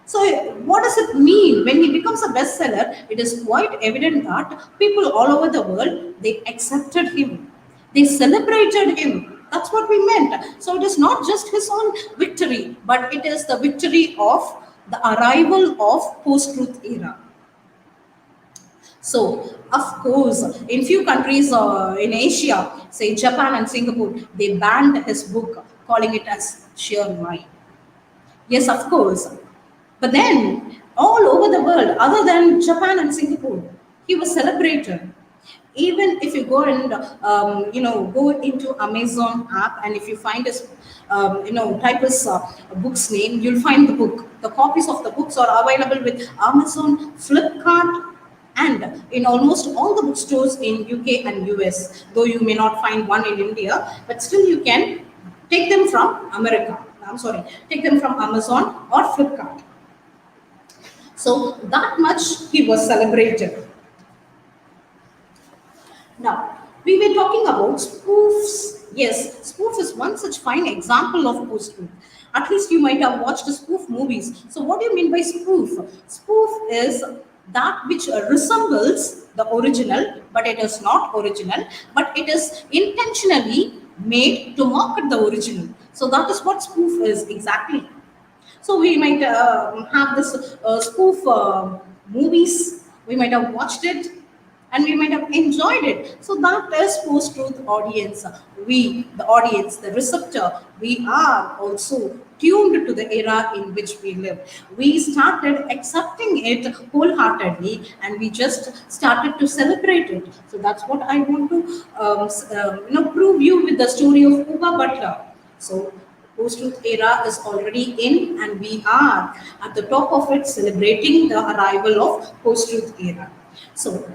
So what does it mean when he becomes a bestseller? It is quite evident that people all over the world, they accepted him. They celebrated him. That's what we meant. So it is not just his own victory, but it is the victory of the arrival of post-truth era. So, of course, in few countries in Asia, say Japan and Singapore, they banned his book, calling it as sheer lie. Yes, of course. But then, all over the world, other than Japan and Singapore, he was celebrated. Even if you go and go into Amazon app, and if you find his type his book's name, you'll find the book. The copies of the books are available with Amazon, Flipkart, and in almost all the bookstores in UK and US. Though you may not find one in India, but still you can take them from take them from Amazon or Flipkart. So that much he was celebrated. Now, we were talking about spoofs. Yes, spoof is one such fine example of post-truth. At least you might have watched spoof movies. So what do you mean by spoof? Spoof is that which resembles the original, but it is not original, but it is intentionally made to mock at the original. So that is what spoof is exactly. So we might have this spoof movies. We might have watched it, and we might have enjoyed it. So that is post-truth audience. We, the audience, the receptor, we are also tuned to the era in which we live. We started accepting it wholeheartedly, and we just started to celebrate it. So that's what I want to prove you with the story of Uba Butler. So post-truth era is already in, and we are at the top of it, celebrating the arrival of post-truth era. So,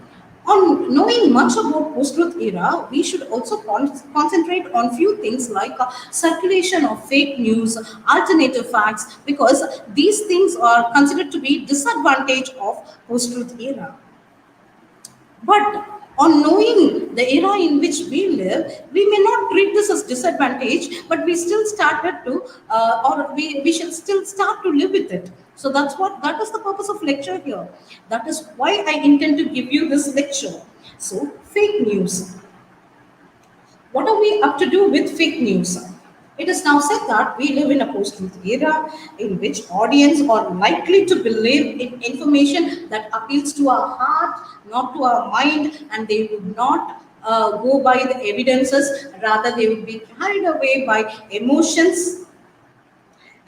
on knowing much about post-truth era, we should also concentrate on few things like circulation of fake news, alternative facts, because these things are considered to be disadvantage of post-truth era. But on knowing the era in which we live, we may not treat this as disadvantage, but we still started to, or we shall still start to live with it. So that is the purpose of lecture here. That is why I intend to give you this lecture. So, fake news. What are we up to do with fake news? It is now said that we live in a post-truth era in which audience are likely to believe in information that appeals to our heart, not to our mind, and they would not go by the evidences. Rather, they would be carried away by emotions.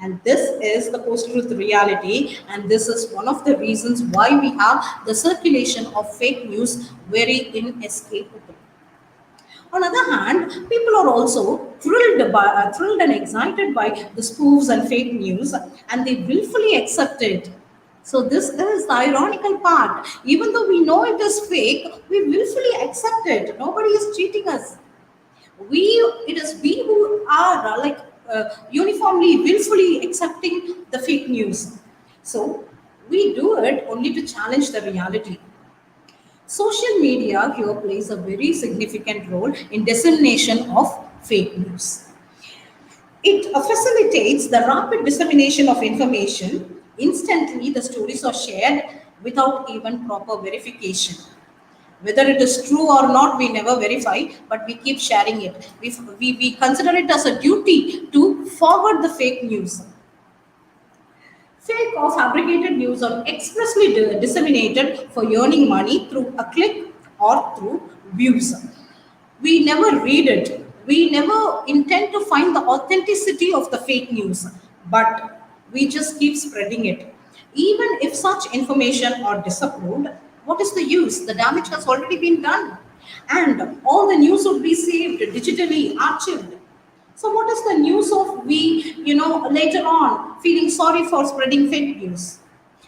And this is the post-truth reality, and this is one of the reasons why we have the circulation of fake news very inescapable. On the other hand, people are also thrilled and excited by the spoofs and fake news, and they willfully accept it. So this is the ironical part. Even though we know it is fake, we willfully accept it. Nobody is cheating us. It is we who are uniformly, willfully accepting the fake news. So we do it only to challenge the reality. Social media here plays a very significant role in dissemination of fake news. It facilitates the rapid dissemination of information. Instantly, the stories are shared without even proper verification. Whether it is true or not, we never verify, but we keep sharing it. We consider it as a duty to forward the fake news. Fake or fabricated news are expressly disseminated for earning money through a click or through views. We never read it. We never intend to find the authenticity of the fake news, but we just keep spreading it. Even if such information are disapproved, what is the use? The damage has already been done. And all the news would be saved digitally, archived. So what is the news of we, later on feeling sorry for spreading fake news?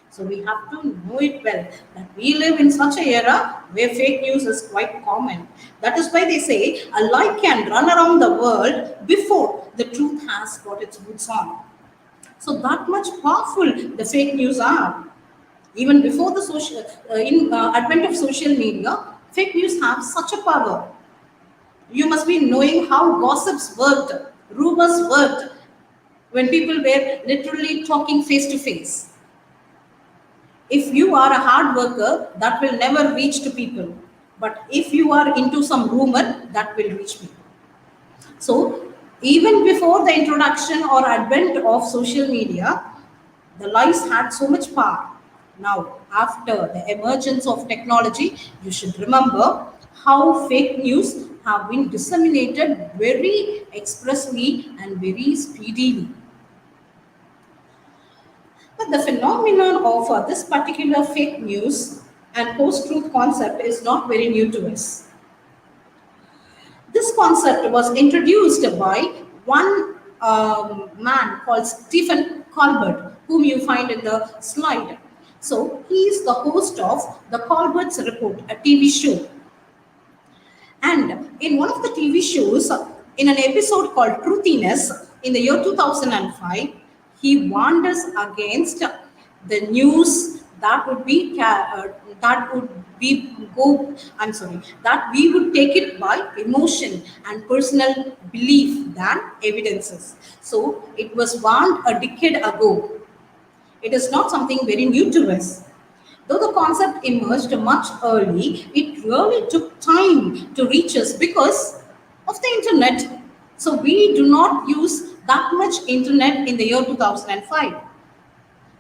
So we have to know it well that we live in such a era where fake news is quite common. That is why they say a lie can run around the world before the truth has got its boots on. So that much powerful the fake news are. Even before the advent of social media, fake news have such a power. You must be knowing how gossips worked, rumors worked, when people were literally talking face to face. If you are a hard worker, that will never reach to people. But if you are into some rumor, that will reach people. So, even before the introduction or advent of social media, the lies had so much power. Now, after the emergence of technology, you should remember how fake news have been disseminated very expressly and very speedily. But the phenomenon of this particular fake news and post-truth concept is not very new to us. This concept was introduced by one man called Stephen Colbert, whom you find in the slide. So he is the host of the Colbert's Report, a TV show. And in one of the TV shows, in an episode called Truthiness, in the year 2005, he warned us against the news that would be that we would take it by emotion and personal belief than evidences. So it was warned a decade ago. It is not something very new to us. Though the concept emerged much early, it really took time to reach us because of the internet. So we do not use that much internet in the year 2005.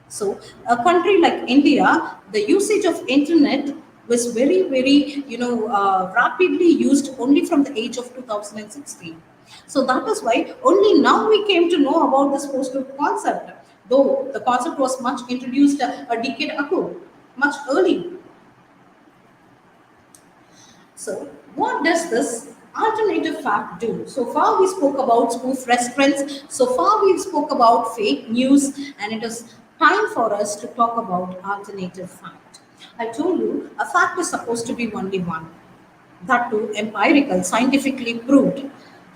So a country like India, the usage of internet was very, very, rapidly used only from the age of 2016. So that is why only now we came to know about this post-truth concept, though the concept was much introduced a decade ago, much early. So, what does this alternative fact do? So far, we spoke about spoof restaurants. So far, we spoke about fake news, and it is time for us to talk about alternative fact. I told you a fact is supposed to be only one, that too empirical, scientifically proved.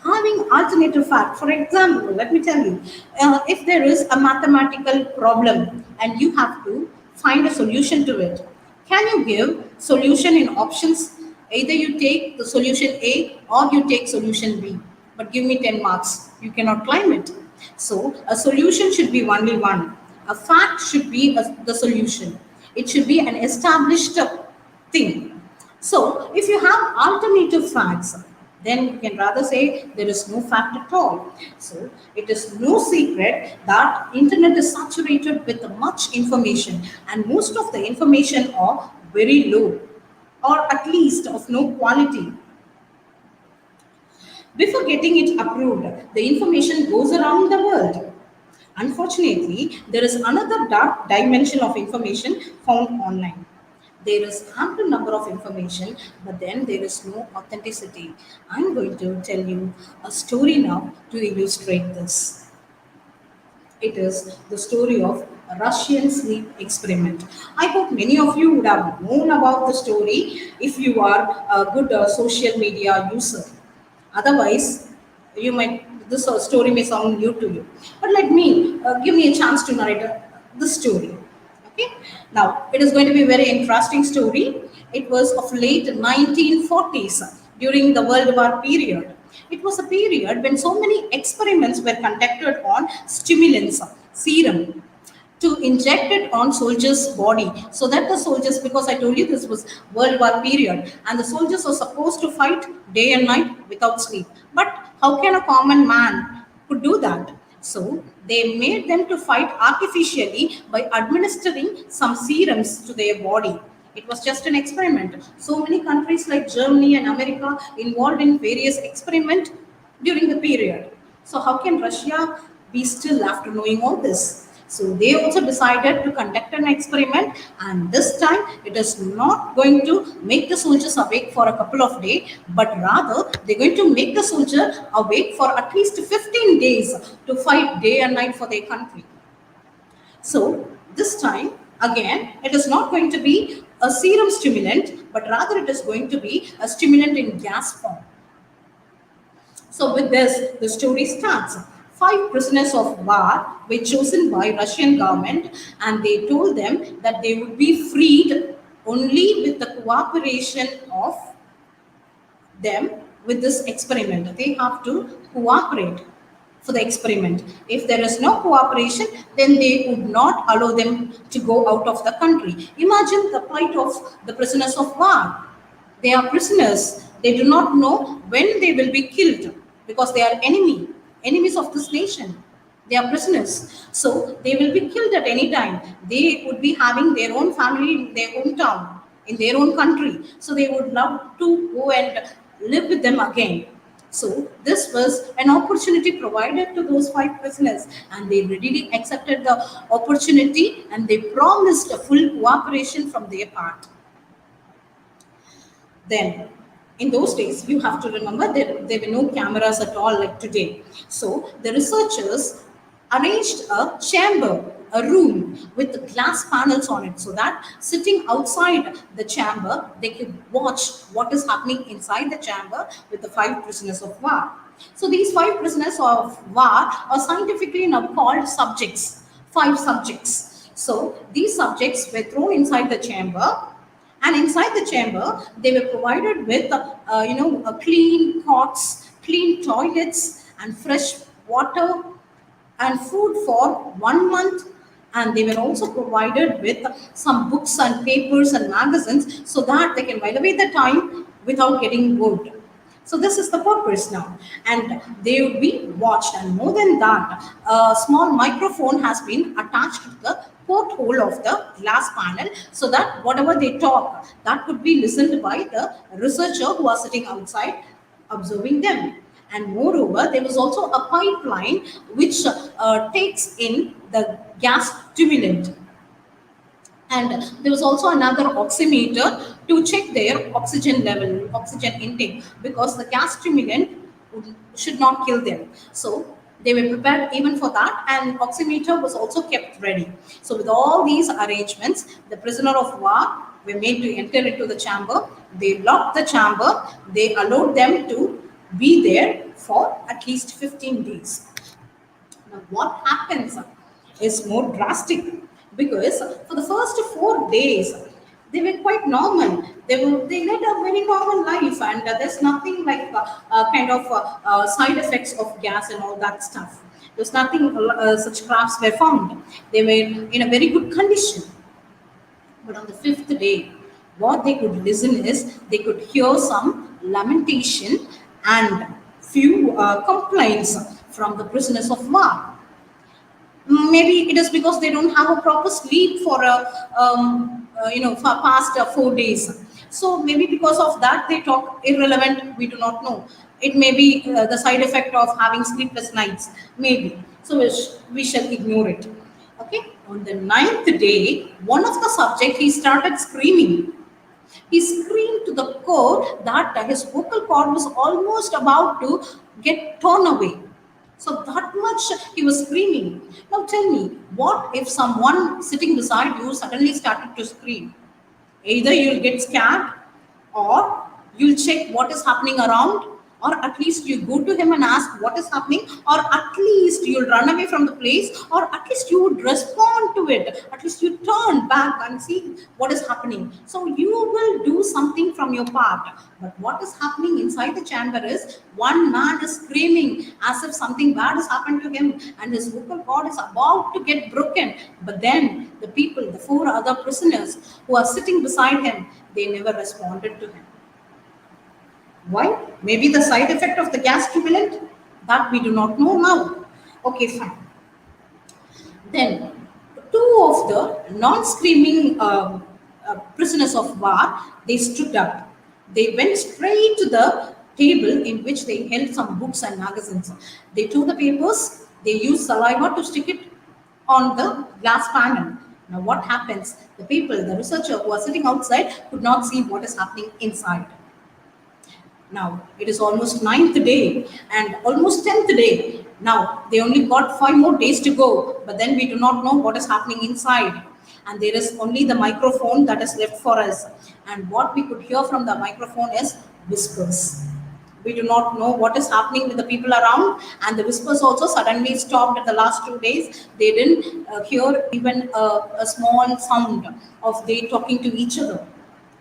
Having alternative fact, for example, let me tell you, if there is a mathematical problem and you have to find a solution to it, can you give solution in options? Either you take the solution A or you take solution B, but give me 10 marks. You cannot climb it. So a solution should be only one. A fact should be the solution. It should be an established thing. So, if you have alternative facts, then you can rather say there is no fact at all. So, it is no secret that internet is saturated with much information, and most of the information are very low, or at least of no quality. Before getting it approved, the information goes around the world. Unfortunately, there is another dark dimension of information found online. There is ample number of information, but then there is no authenticity. I'm going to tell you a story now to illustrate this. It is the story of a Russian sleep experiment. I hope many of you would have known about the story if you are a good social media user. Otherwise, you might this story may sound new to you. But let me give me a chance to narrate the story. Okay. Now it is going to be a very interesting story. It was of late 1940s during the World War period. It was a period when so many experiments were conducted on stimulants, serum, to inject it on soldiers' body so that the soldiers, because I told you this was World War period, and the soldiers are supposed to fight day and night without sleep. But how can a common man could do that? So they made them to fight artificially by administering some serums to their body. It was just an experiment. So many countries like Germany and America involved in various experiment during the period. So how can Russia be still after knowing all this? So they also decided to conduct an experiment, and this time it is not going to make the soldiers awake for a couple of days, but rather they're going to make the soldier awake for at least 15 days to fight day and night for their country. So this time again, it is not going to be a serum stimulant, but rather it is going to be a stimulant in gas form. So with this, the story starts. 5 prisoners of war were chosen by Russian government, and they told them that they would be freed only with the cooperation of them with this experiment. They have to cooperate for the experiment. If there is no cooperation, then they would not allow them to go out of the country. Imagine the plight of the prisoners of war. They are prisoners. They do not know when they will be killed because they are enemies of this nation. They are prisoners. So they will be killed at any time. They would be having their own family in their hometown, in their own country. So they would love to go and live with them again. So this was an opportunity provided to those 5 prisoners, and they readily accepted the opportunity, and they promised a full cooperation from their part. Then, in those days, you have to remember there were no cameras at all like today. So the researchers arranged a chamber, a room with glass panels on it, so that sitting outside the chamber, they could watch what is happening inside the chamber with the 5 prisoners of war. So these 5 prisoners of war are scientifically now called subjects, 5 subjects. So these subjects were thrown inside the chamber, and inside the chamber, they were provided with, clean cots, clean toilets, and fresh water and food for 1 month. And they were also provided with some books and papers and magazines so that they can while away the time without getting bored. So this is the purpose now, and they would be watched. And more than that, a small microphone has been attached to the porthole of the glass panel, so that whatever they talk, that could be listened by the researcher who are sitting outside observing them. And moreover, there was also a pipeline which takes in the gas stimulant, and there was also another oximeter to check their oxygen level, oxygen intake, because the gas stimulant should not kill them. So they were prepared even for that, and oximeter was also kept ready. So with all these arrangements, the prisoner of war were made to enter into the chamber. They locked the chamber. They allowed them to be there for at least 15 days. Now, what happens is more drastic, because for the first 4 days, they were quite normal. They led a very normal life, and there's nothing like kind of side effects of gas and all that stuff. There's nothing such crafts were found. They were in a very good condition. But on the fifth day, what they could listen is they could hear some lamentation and few complaints from the prisoners of war. Maybe it is because they don't have a proper sleep for for past 4 days. So maybe because of that they talk irrelevant. We do not know. It may be the side effect of having sleepless nights. Maybe. So we shall ignore it. Okay. On the ninth day, one of the subject, he started screaming. He screamed to the core that his vocal cord was almost about to get torn away. So that much he was screaming. Now tell me, what if someone sitting beside you suddenly started to scream? Either you'll get scared, or you'll check what is happening around, or at least you go to him and ask what is happening, or at least you'll run away from the place, or at least you would respond to it, at least you turn back and see what is happening. So you will do something from your part. But what is happening inside the chamber is one man is screaming as if something bad has happened to him, and his vocal cord is about to get broken. But then the people, the 4 other prisoners who are sitting beside him, they never responded to him. Why? Maybe the side effect of the gas stimulant? That we do not know now. Okay, fine. Then, 2 of the non-screaming prisoners of war, they stood up. They went straight to the table in which they held some books and magazines. They took the papers, they used saliva to stick it on the glass panel. Now what happens? The people, the researcher who are sitting outside could not see what is happening inside. Now, it is almost 9th day and almost 10th day. Now, they only got 5 more days to go, but then we do not know what is happening inside. And there is only the microphone that is left for us. And what we could hear from the microphone is whispers. We do not know what is happening with the people around, and the whispers also suddenly stopped at the last 2 days. They didn't hear even a small sound of they talking to each other.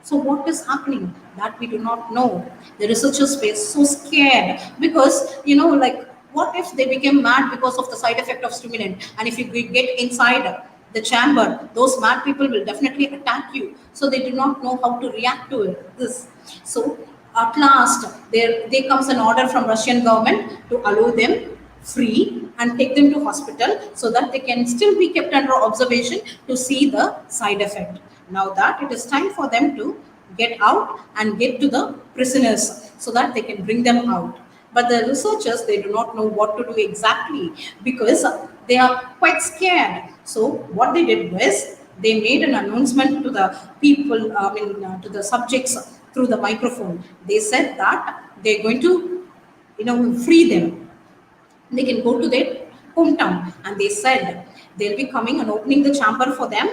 So what is happening? That we do not know. The researchers were so scared because, like, what if they became mad because of the side effect of stimulant? And if you get inside the chamber, those mad people will definitely attack you. So they do not know how to react to this. So at last, there comes an order from Russian government to allow them free and take them to hospital so that they can still be kept under observation to see the side effect. Now that it is time for them to get out and get to the prisoners so that they can bring them out. But the researchers, they do not know what to do exactly because they are quite scared. So what they did was they made an announcement to the people, to the subjects through the microphone. They said that they're going to, free them. They can go to their hometown, and they said they'll be coming and opening the chamber for them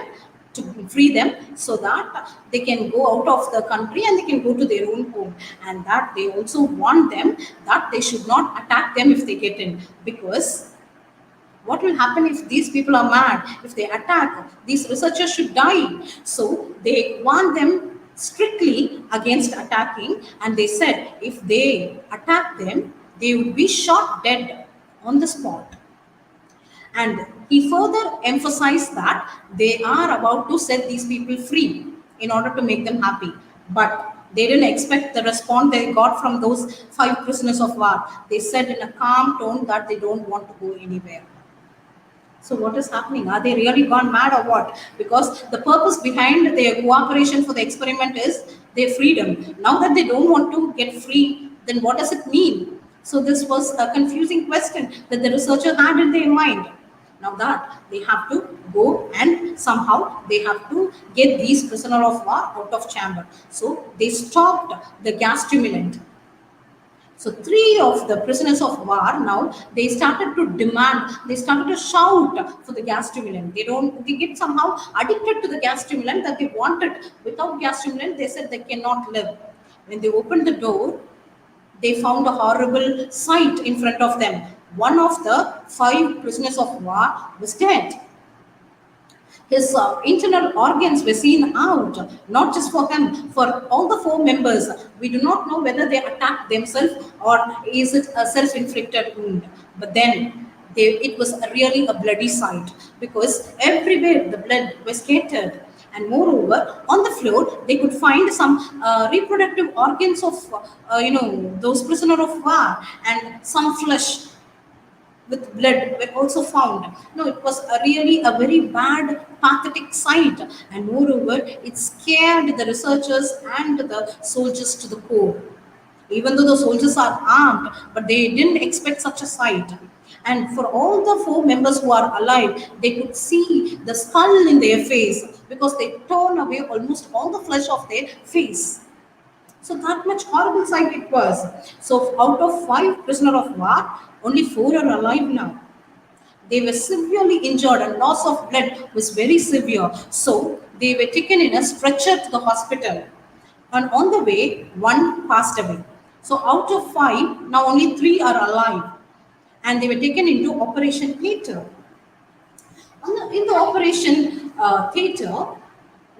to free them so that they can go out of the country and they can go to their own home. And that they also warn them that they should not attack them if they get in, because what will happen if these people are mad? If they attack, these researchers should die. So they warn them strictly against attacking, and they said if they attack them, they would be shot dead on the spot. And he further emphasized that they are about to set these people free in order to make them happy. But they didn't expect the response they got from those 5 prisoners of war. They said in a calm tone that they don't want to go anywhere. So what is happening? Are they really gone mad or what? Because the purpose behind their cooperation for the experiment is their freedom. Now that they don't want to get free, then what does it mean? So this was a confusing question that the researcher had in their mind. Now that they have to go and somehow they have to get these prisoner of war out of chamber. So they stopped the gas stimulant. So three of the prisoners of war now they started to demand, they started to shout for the gas stimulant. They get somehow addicted to the gas stimulant that they wanted. Without gas stimulant, they said they cannot live. When they opened the door, they found a horrible sight in front of them. One of the five prisoners of war was dead. His internal organs were seen out, not just for him, for all the four members. We do not know whether they attacked themselves or is it a self-inflicted wound. But then it was really a bloody sight because everywhere the blood was scattered. And moreover, on the floor, they could find some reproductive organs of, those prisoner of war and some flesh with blood were also found. No, it was really a very bad, pathetic sight, and moreover, it scared the researchers and the soldiers to the core. Even though the soldiers are armed, but they didn't expect such a sight. And for all the four members who are alive, they could see the skull in their face because they torn away almost all the flesh of their face. So that much horrible sight it was. So out of five prisoner of war, only four are alive now. They were severely injured and loss of blood was very severe. So they were taken in a stretcher to the hospital. And on the way, one passed away. So out of five, now only three are alive. And they were taken into operation theatre. In the operation theatre,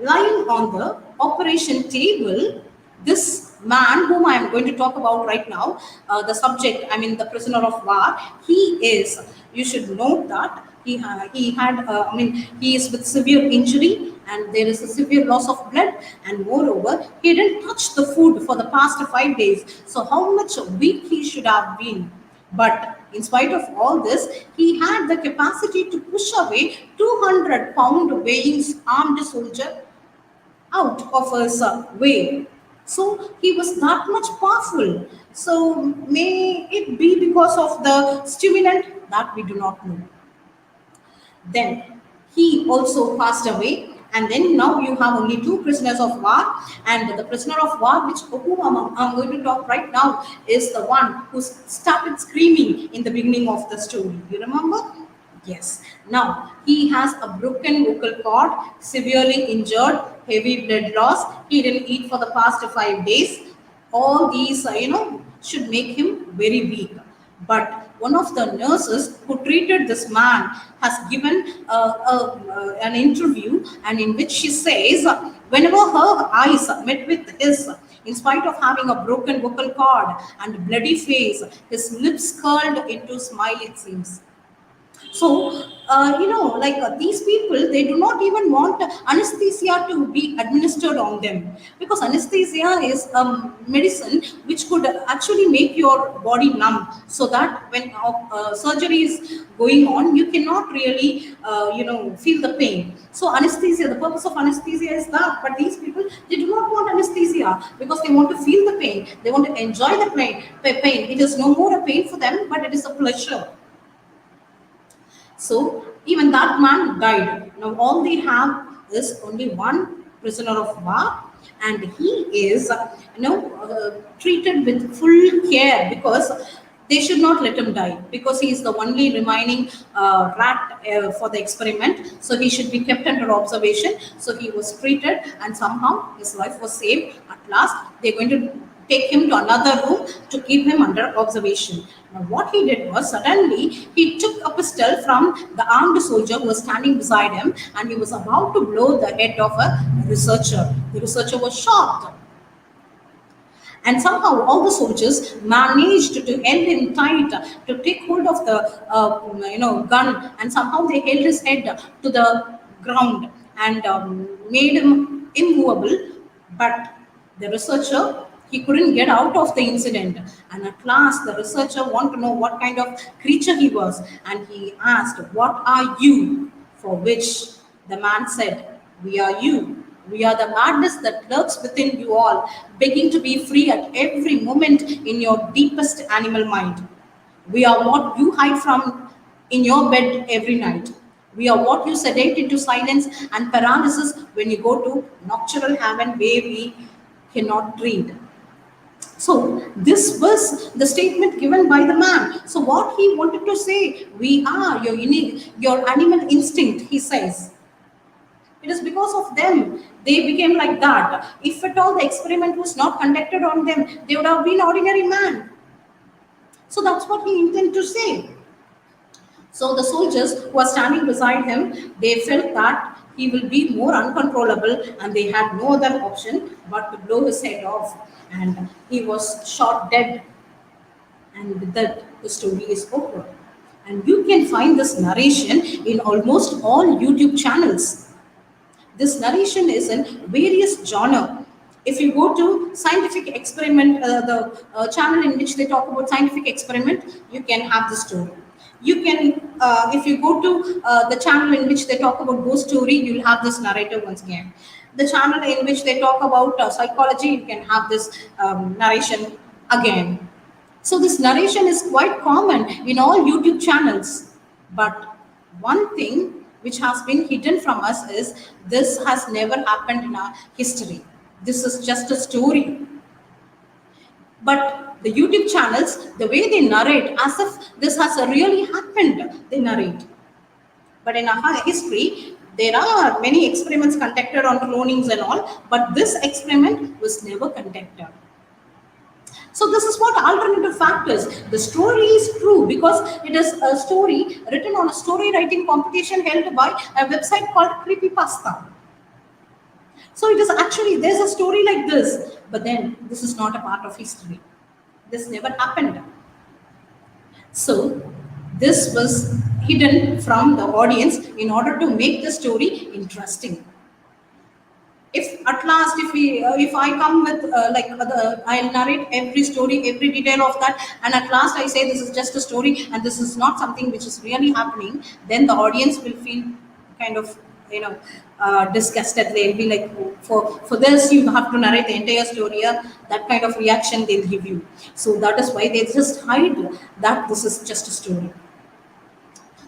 lying on the operation table, this man whom I am going to talk about right now, the subject, I mean the prisoner of war, you should note that he is with severe injury and there is a severe loss of blood, and moreover, he didn't touch the food for the past 5 days. So how much weak he should have been. But in spite of all this, he had the capacity to push away 200-pound weighing armed soldier out of his way. So he was that much powerful. So may it be because of the stimulant that we do not know. Then he also passed away, and then now you have only two prisoners of war, and the prisoner of war, I'm going to talk right now, is the one who started screaming in the beginning of the story. You remember? Yes. Now he has a broken vocal cord, severely injured, heavy blood loss. He didn't eat for the past 5 days. All these, should make him very weak. But one of the nurses who treated this man has given an interview, and in which she says, whenever her eyes met with his, in spite of having a broken vocal cord and bloody face, his lips curled into smile, it seems. So, these people, they do not even want anesthesia to be administered on them, because anesthesia is a medicine which could actually make your body numb, so that when surgery is going on, you cannot really, feel the pain. So anesthesia, the purpose of anesthesia is that, but these people, they do not want anesthesia because they want to feel the pain. They want to enjoy the pain. It is no more a pain for them, but it is a pleasure. So even that man died. Now all they have is only one prisoner of war, and he is treated with full care because they should not let him die, because he is the only remaining rat for the experiment. So he should be kept under observation. So he was treated, and somehow his life was saved. At last, they're going to take him to another room to keep him under observation. Now, what he did was, suddenly he took a pistol from the armed soldier who was standing beside him, and he was about to blow the head of a researcher. The researcher was shocked. And somehow all the soldiers managed to hold him tight, to take hold of the gun, and somehow they held his head to the ground and made him immovable. But the researcher He couldn't get out of the incident. And at last, the researcher wanted to know what kind of creature he was. And he asked, "What are you?" For which the man said, "We are you. We are the madness that lurks within you all, begging to be free at every moment in your deepest animal mind. We are what you hide from in your bed every night. We are what you sedate into silence and paralysis when you go to nocturnal heaven where we cannot read." So this was the statement given by the man. So what he wanted to say, we are your unique, your animal instinct, he says. It is because of them they became like that. If at all the experiment was not conducted on them, they would have been ordinary man. So that's what he intended to say. So the soldiers who were standing beside him, they felt that he will be more uncontrollable, and they had no other option but to blow his head off. And he was shot dead. And with that, the story is over. And you can find this narration in almost all YouTube channels. This narration is in various genre. If you go to scientific experiment, the channel in which they talk about scientific experiment, you can have the story. You can, if you go to the channel in which they talk about ghost story, you'll have this narrator once again. The channel in which they talk about psychology, you can have this narration again. So this narration is quite common in all YouTube channels. But one thing which has been hidden from us is this has never happened in our history. This is just a story. But the YouTube channels, the way they narrate as if this has really happened, they narrate. But in our history, there are many experiments conducted on clonings and all, but this experiment was never conducted. So this is what alternative fact is. The story is true because it is a story written on a story writing competition held by a website called Creepypasta. So it is actually, there's a story like this, but then this is not a part of history. This never happened. So this was hidden from the audience in order to make the story interesting. If at last, if I come with I'll narrate every story, every detail of that, and at last I say this is just a story and this is not something which is really happening, then the audience will feel kind of disgusted. They'll be like, for this you have to narrate the entire story. That kind of reaction they'll give you. So that is why they just hide that this is just a story.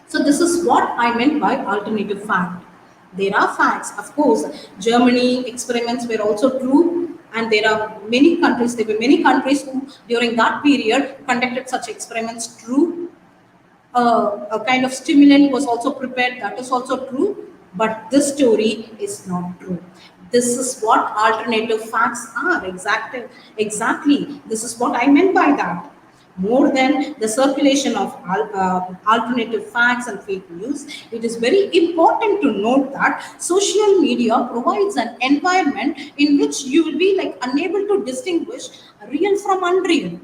So this is what I meant by alternative fact. There are facts, of course. Germany experiments were also true, and there are many countries. There were many countries who, during that period, conducted such experiments. True, a kind of stimulant was also prepared. That is also true, but this story is not true. This is what alternative facts are. Exactly. This is what I meant by that. More than the circulation of alternative facts and fake news, it is very important to note that social media provides an environment in which you will be like unable to distinguish real from unreal.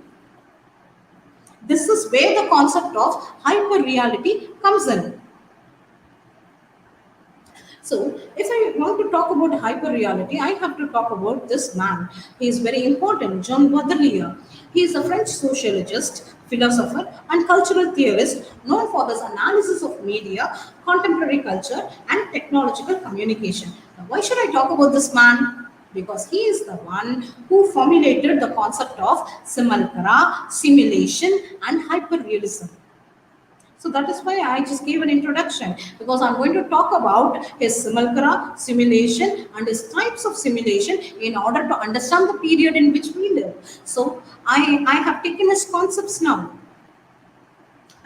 This is where the concept of hyperreality comes in. So, if I want to talk about hyperreality, I have to talk about this man. He is very important, Jean Baudrillard. He is a French sociologist, philosopher, and cultural theorist known for his analysis of media, contemporary culture, and technological communication. Now, why should I talk about this man? Because he is the one who formulated the concept of simulacra, simulation, and hyperrealism. So that is why I just gave an introduction, because I'm going to talk about his simulacra, simulation, and his types of simulation in order to understand the period in which we live. So I have taken his concepts now.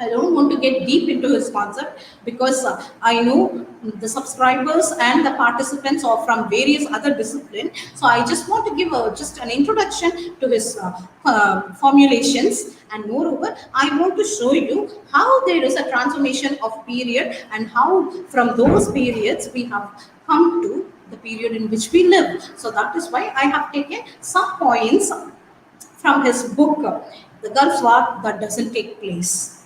I don't want to get deep into his concept because I know the subscribers and the participants are from various other disciplines. So I just want to give just an introduction to his formulations, and moreover, I want to show you how there is a transformation of period and how from those periods we have come to the period in which we live. So that is why I have taken some points from his book, The Gulf War That Doesn't Take Place.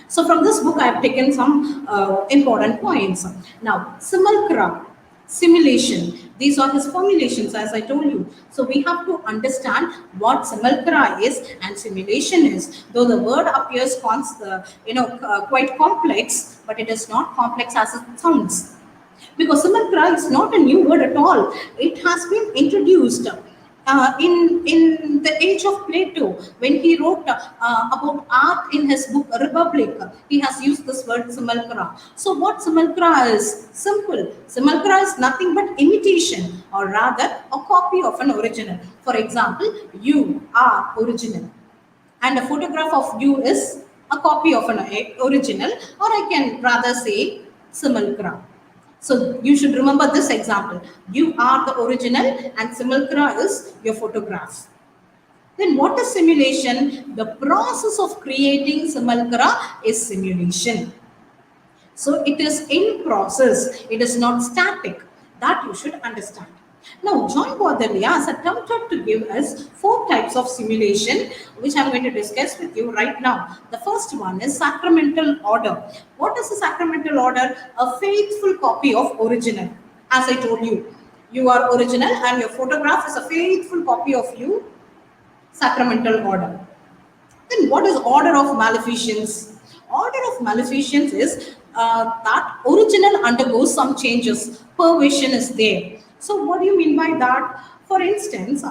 So from this book, I have taken some important points. Now, simulacra, simulation. These are his formulations, as I told you. So we have to understand what simulacra is and simulation is. Though the word appears quite complex, but it is not complex as it sounds. Because simulacra is not a new word at all. It has been introduced in the age of Plato, when he wrote about art in his book Republic. He has used this word simulacra. So what simulacra is? Simple. Simulacra is nothing but imitation, or rather a copy of an original. For example, you are original, and a photograph of you is a copy of an original, or I can rather say simulacra. So you should remember this example. You are the original and simulacra is your photograph. Then what is simulation? The process of creating simulacra is simulation. So it is in process, it is not static. That you should understand. Now, John Baudelia has attempted to give us 4 types of simulation, which I'm going to discuss with you right now. The first one is sacramental order. What is a sacramental order? A faithful copy of original. As I told you, you are original and your photograph is a faithful copy of you, sacramental order. Then what is order of maleficence? Order of maleficence is that original undergoes some changes. Perversion is there. So what do you mean by that? For instance,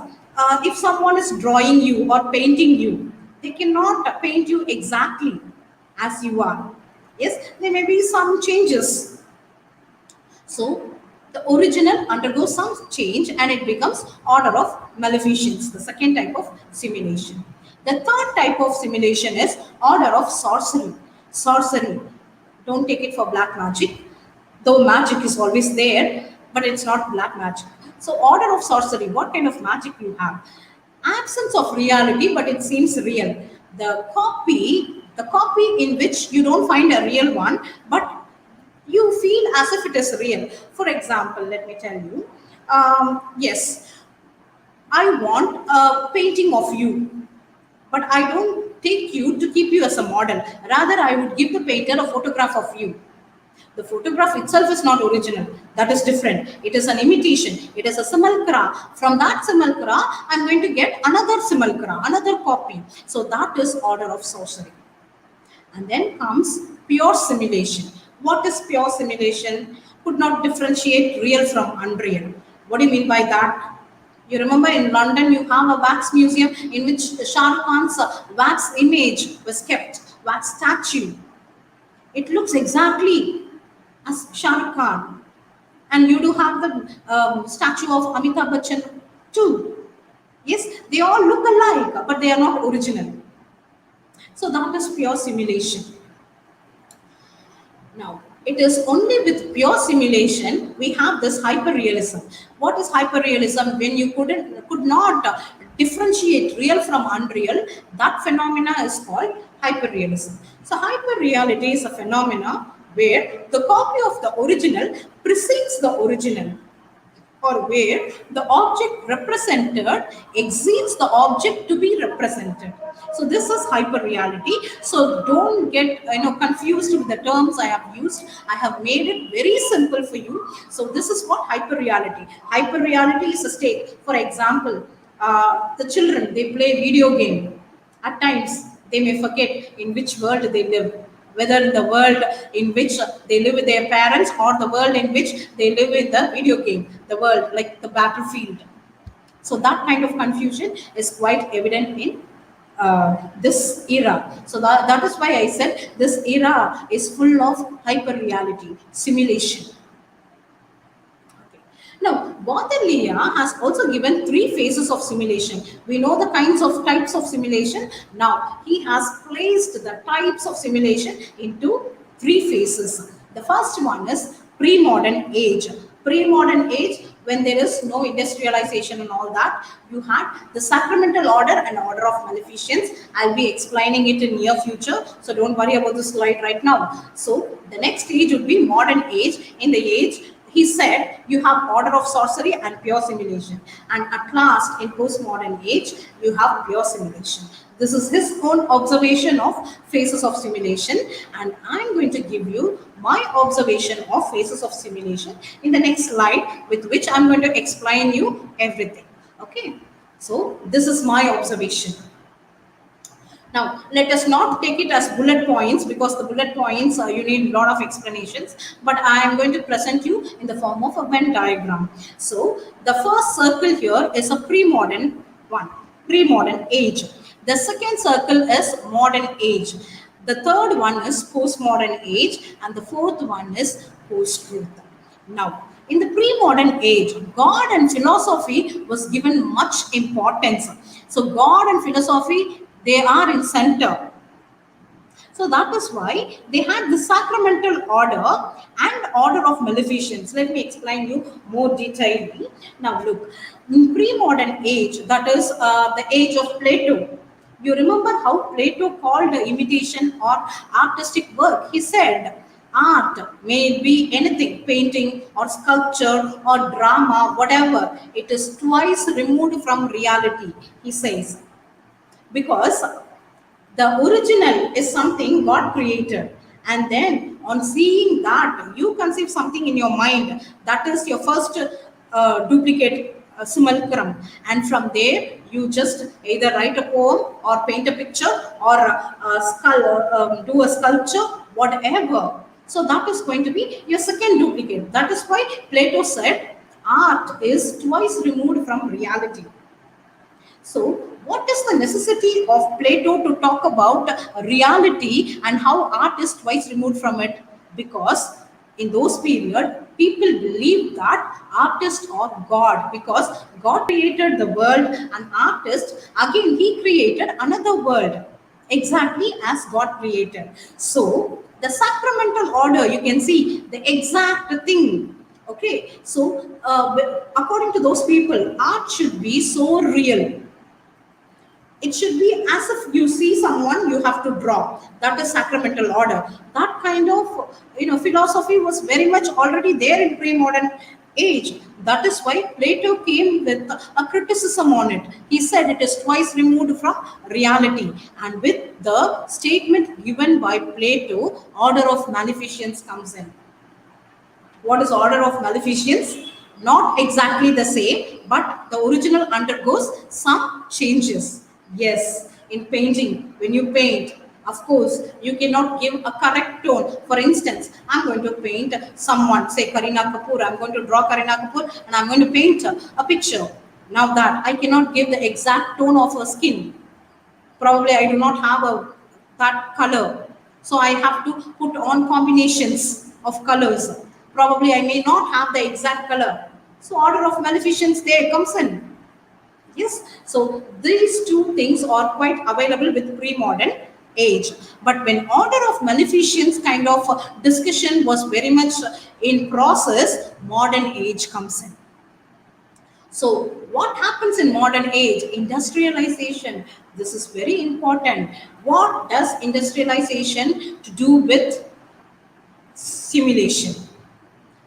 if someone is drawing you or painting you, they cannot paint you exactly as you are. Yes, there may be some changes. So the original undergoes some change and it becomes order of maleficence, the second type of simulation. The third type of simulation is order of sorcery. Sorcery, don't take it for black magic, though magic is always there, but it's not black magic. So order of sorcery, what kind of magic you have? Absence of reality, but it seems real. The copy in which you don't find a real one, but you feel as if it is real. For example, let me tell you, yes, I want a painting of you, but I don't take you to keep you as a model. Rather, I would give the painter a photograph of you. The photograph itself is not original. That is different. It is an imitation. It is a simulacra. From that simulacra, I'm going to get another simulacra, another copy. So that is order of sorcery. And then comes pure simulation. What is pure simulation? Could not differentiate real from unreal. What do you mean by that? You remember in London, you have a wax museum in which Shah Rukh Khan's wax image was kept, wax statue. It looks exactly as Shah Rukh Khan. And you do have the statue of Amitabh Bachchan too. Yes, they all look alike, but they are not original. So that is pure simulation. Now, it is only with pure simulation we have this hyperrealism. What is hyperrealism? When you could not differentiate real from unreal, that phenomena is called hyperrealism. So hyperreality is a phenomena where the copy of the original precedes the original, or where the object represented exceeds the object to be represented. So this is hyperreality. So don't get confused with the terms I have used. I have made it very simple for you. So this is what hyperreality. Hyperreality is a state. For example, the children, they play video game. At times they may forget in which world they live, whether in the world in which they live with their parents or the world in which they live in the video game, the world like the battlefield. So that kind of confusion is quite evident in this era. So that is why I said this era is full of hyperreality, simulation. Now, Baudelia has also given 3 phases of simulation. We know the types of simulation. Now, he has placed the types of simulation into 3 phases. The first one is pre-modern age. Pre-modern age, when there is no industrialization and all that, you had the sacramental order and order of maleficence. I'll be explaining it in near future, so don't worry about the slide right now. So, the next age would be modern age. In the age, he said you have order of sorcery and pure simulation, and at last in postmodern age you have pure simulation. This is his own observation of phases of simulation, and I'm going to give you my observation of phases of simulation in the next slide, with which I'm going to explain you everything. Okay, so this is my observation. Now, let us not take it as bullet points, because the bullet points, you need a lot of explanations, but I am going to present you in the form of a Venn diagram. So, the first circle here is a pre-modern one, pre-modern age. The second circle is modern age. The third one is postmodern age, and the fourth one is post-truth. Now, in the pre-modern age, God and philosophy was given much importance. So God and philosophy, they are in center. So that is why they had the sacramental order and order of maleficence. Let me explain you more detailedly. Now look, in pre-modern age, that is the age of Plato. You remember how Plato called the imitation or artistic work? He said, art may be anything, painting or sculpture or drama, whatever. It is twice removed from reality, he says. Because the original is something God created. And then on seeing that, you conceive something in your mind. That is your first duplicate simulacrum. And from there, you just either write a poem or paint a picture or do a sculpture, whatever. So that is going to be your second duplicate. That is why Plato said art is twice removed from reality. So, what is the necessity of Plato to talk about reality and how art is twice removed from it? Because in those periods, people believed that artists are God, because God created the world, and artist, again, he created another world exactly as God created. So, the sacramental order, you can see the exact thing. Okay, so according to those people, art should be so real. It should be as if you see someone, you have to draw. That is sacramental order. That kind of philosophy was very much already there in pre-modern age. That is why Plato came with a criticism on it. He said it is twice removed from reality. And with the statement given by Plato, order of maleficence comes in. What is order of maleficence? Not exactly the same, but the original undergoes some changes. Yes, in painting, when you paint, of course, you cannot give a correct tone. For instance, I'm going to paint someone, say Kareena Kapoor. I'm going to draw Kareena Kapoor and I'm going to paint a picture. Now that I cannot give the exact tone of her skin. Probably I do not have that color. So I have to put on combinations of colors. Probably I may not have the exact color. So order of maleficence there comes in. Yes, so these two things are quite available with pre-modern age. But when order of maleficence kind of discussion was very much in process, modern age comes in. So what happens in modern age? Industrialization. This is very important. What does industrialization to do with simulation?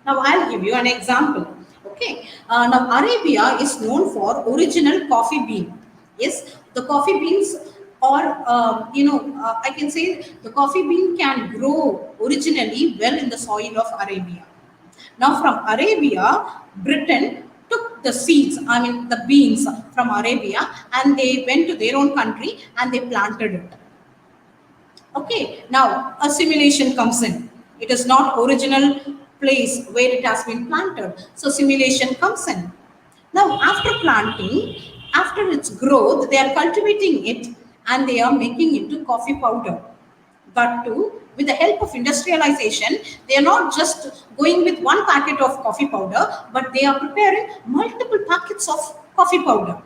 Now I'll give you an example. Okay. Now Arabia is known for original coffee bean. Yes, the coffee beans, or I can say the coffee bean can grow originally well in the soil of Arabia. Now from Arabia, Britain took the seeds, I mean the beans from Arabia, and they went to their own country and they planted it. Okay, now a simulation comes in. It is not original place where it has been planted. So simulation comes in. Now after planting, after its growth, they are cultivating it and they are making into coffee powder. But too, with the help of industrialization, they are not just going with one packet of coffee powder, but they are preparing multiple packets of coffee powder.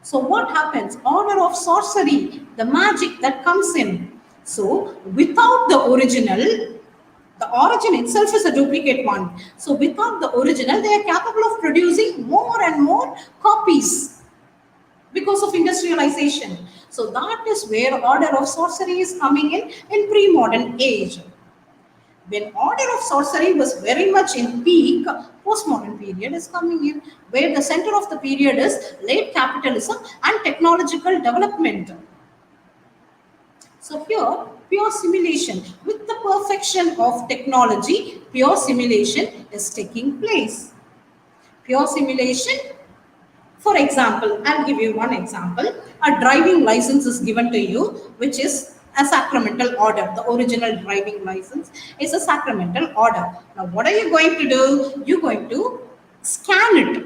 So what happens? Order of sorcery, the magic that comes in. So without the original, the origin itself is a duplicate one. So without the original, they are capable of producing more and more copies because of industrialization. So that is where order of sorcery is coming in pre-modern age. When order of sorcery was very much in peak, postmodern period is coming in, where the center of the period is late capitalism and technological development. So here, pure simulation with the perfection of technology, pure simulation is taking place. Pure simulation, for example, I'll give you one example. A driving license is given to you, which is a sacramental order. The original driving license is a sacramental order. Now, what are you going to do? You're going to scan it.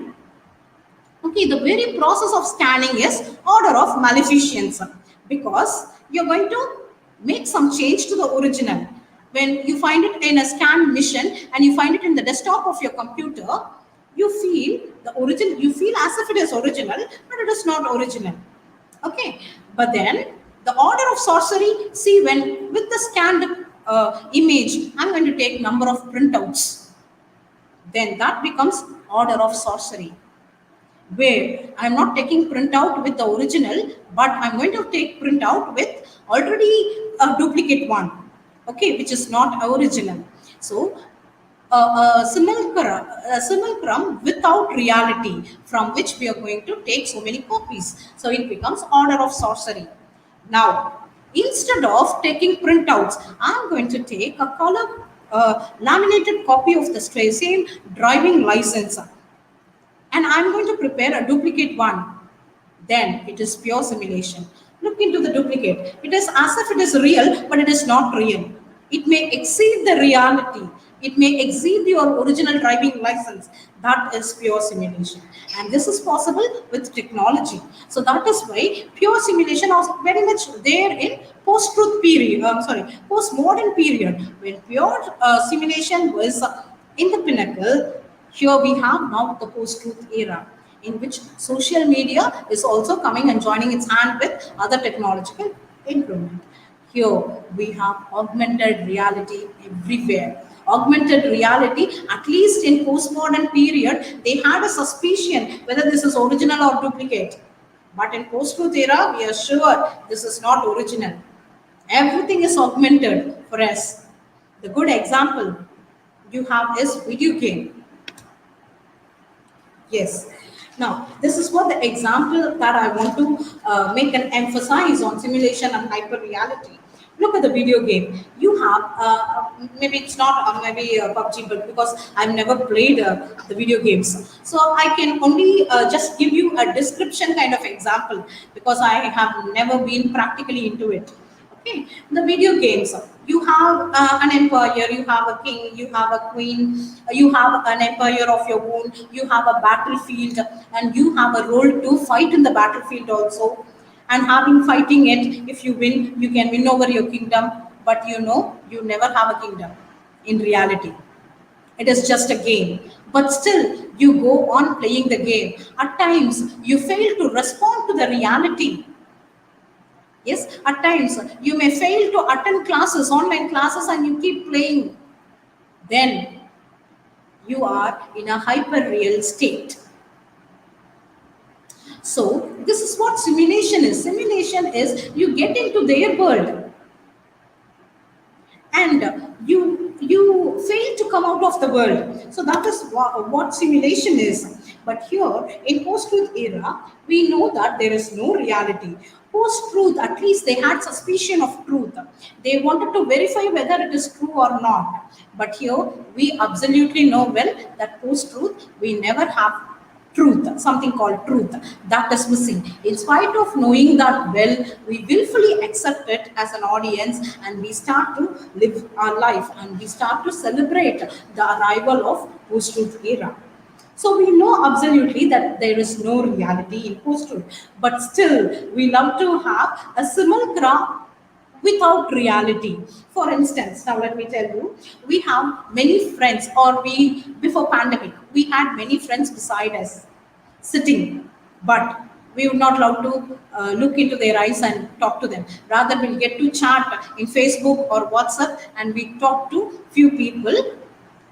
Okay, the very process of scanning is order of maleficence, because you're going to make some change to the original. When you find it in a scan mission and you find it in the desktop of your computer, you feel the origin, you feel as if it is original, but it is not original. Okay, but then the order of sorcery, see, when with the scanned image, I'm going to take number of printouts, then that becomes order of sorcery, where I'm not taking printout with the original, but I'm going to take printout with already a duplicate one, okay, which is not original. So a simulacrum without reality, from which we are going to take so many copies. So it becomes order of sorcery. Now, instead of taking printouts, I'm going to take a color laminated copy of the same driving license, and I'm going to prepare a duplicate one. Then it is pure simulation. Look into the duplicate. It is as if it is real, but it is not real. It may exceed the reality. It may exceed your original driving license. That is pure simulation. And this is possible with technology. So that is why pure simulation is very much there in post-truth period, post-modern period, when pure simulation was in the pinnacle. Here we have now the post-truth era, in which social media is also coming and joining its hand with other technological improvement. Here we have augmented reality everywhere. Augmented reality, at least in postmodern period, they had a suspicion whether this is original or duplicate. But in post-truth era, we are sure this is not original. Everything is augmented for us. The good example you have is video game. Yes. Now, this is what the example that I want to make an emphasize on simulation and hyperreality. Look at the video game. You have, maybe it's not maybe PUBG, but because I've never played the video games. So I can only just give you a description kind of example, because I have never been practically into it. Okay, the video games. You have an empire, you have a king, you have a queen, you have an empire of your own, you have a battlefield, and you have a role to fight in the battlefield also. And having fighting it, if you win, you can win over your kingdom, but you know, you never have a kingdom in reality. It is just a game. But still, you go on playing the game. At times, you fail to respond to the reality. Yes, at times you may fail to attend classes, online classes, and you keep playing. Then you are in a hyper real state. So, this is what simulation is. Simulation is you get into their world, and you fail to come out of the world. So that is what simulation is. But here in post-truth era, we know that there is no reality. Post-truth, at least they had suspicion of truth. They wanted to verify whether it is true or not. But here we absolutely know well that post-truth, we never have truth, something called truth, that is missing. In spite of knowing that well, we willfully accept it as an audience, and we start to live our life, and we start to celebrate the arrival of post-truth era. So we know absolutely that there is no reality in post-truth, but still we love to have a simulacra without reality. For instance, now let me tell you, we have many friends, or we, before pandemic, we had many friends beside us sitting, but we would not love to look into their eyes and talk to them. Rather, we'll get to chat in Facebook or WhatsApp, and we talk to few people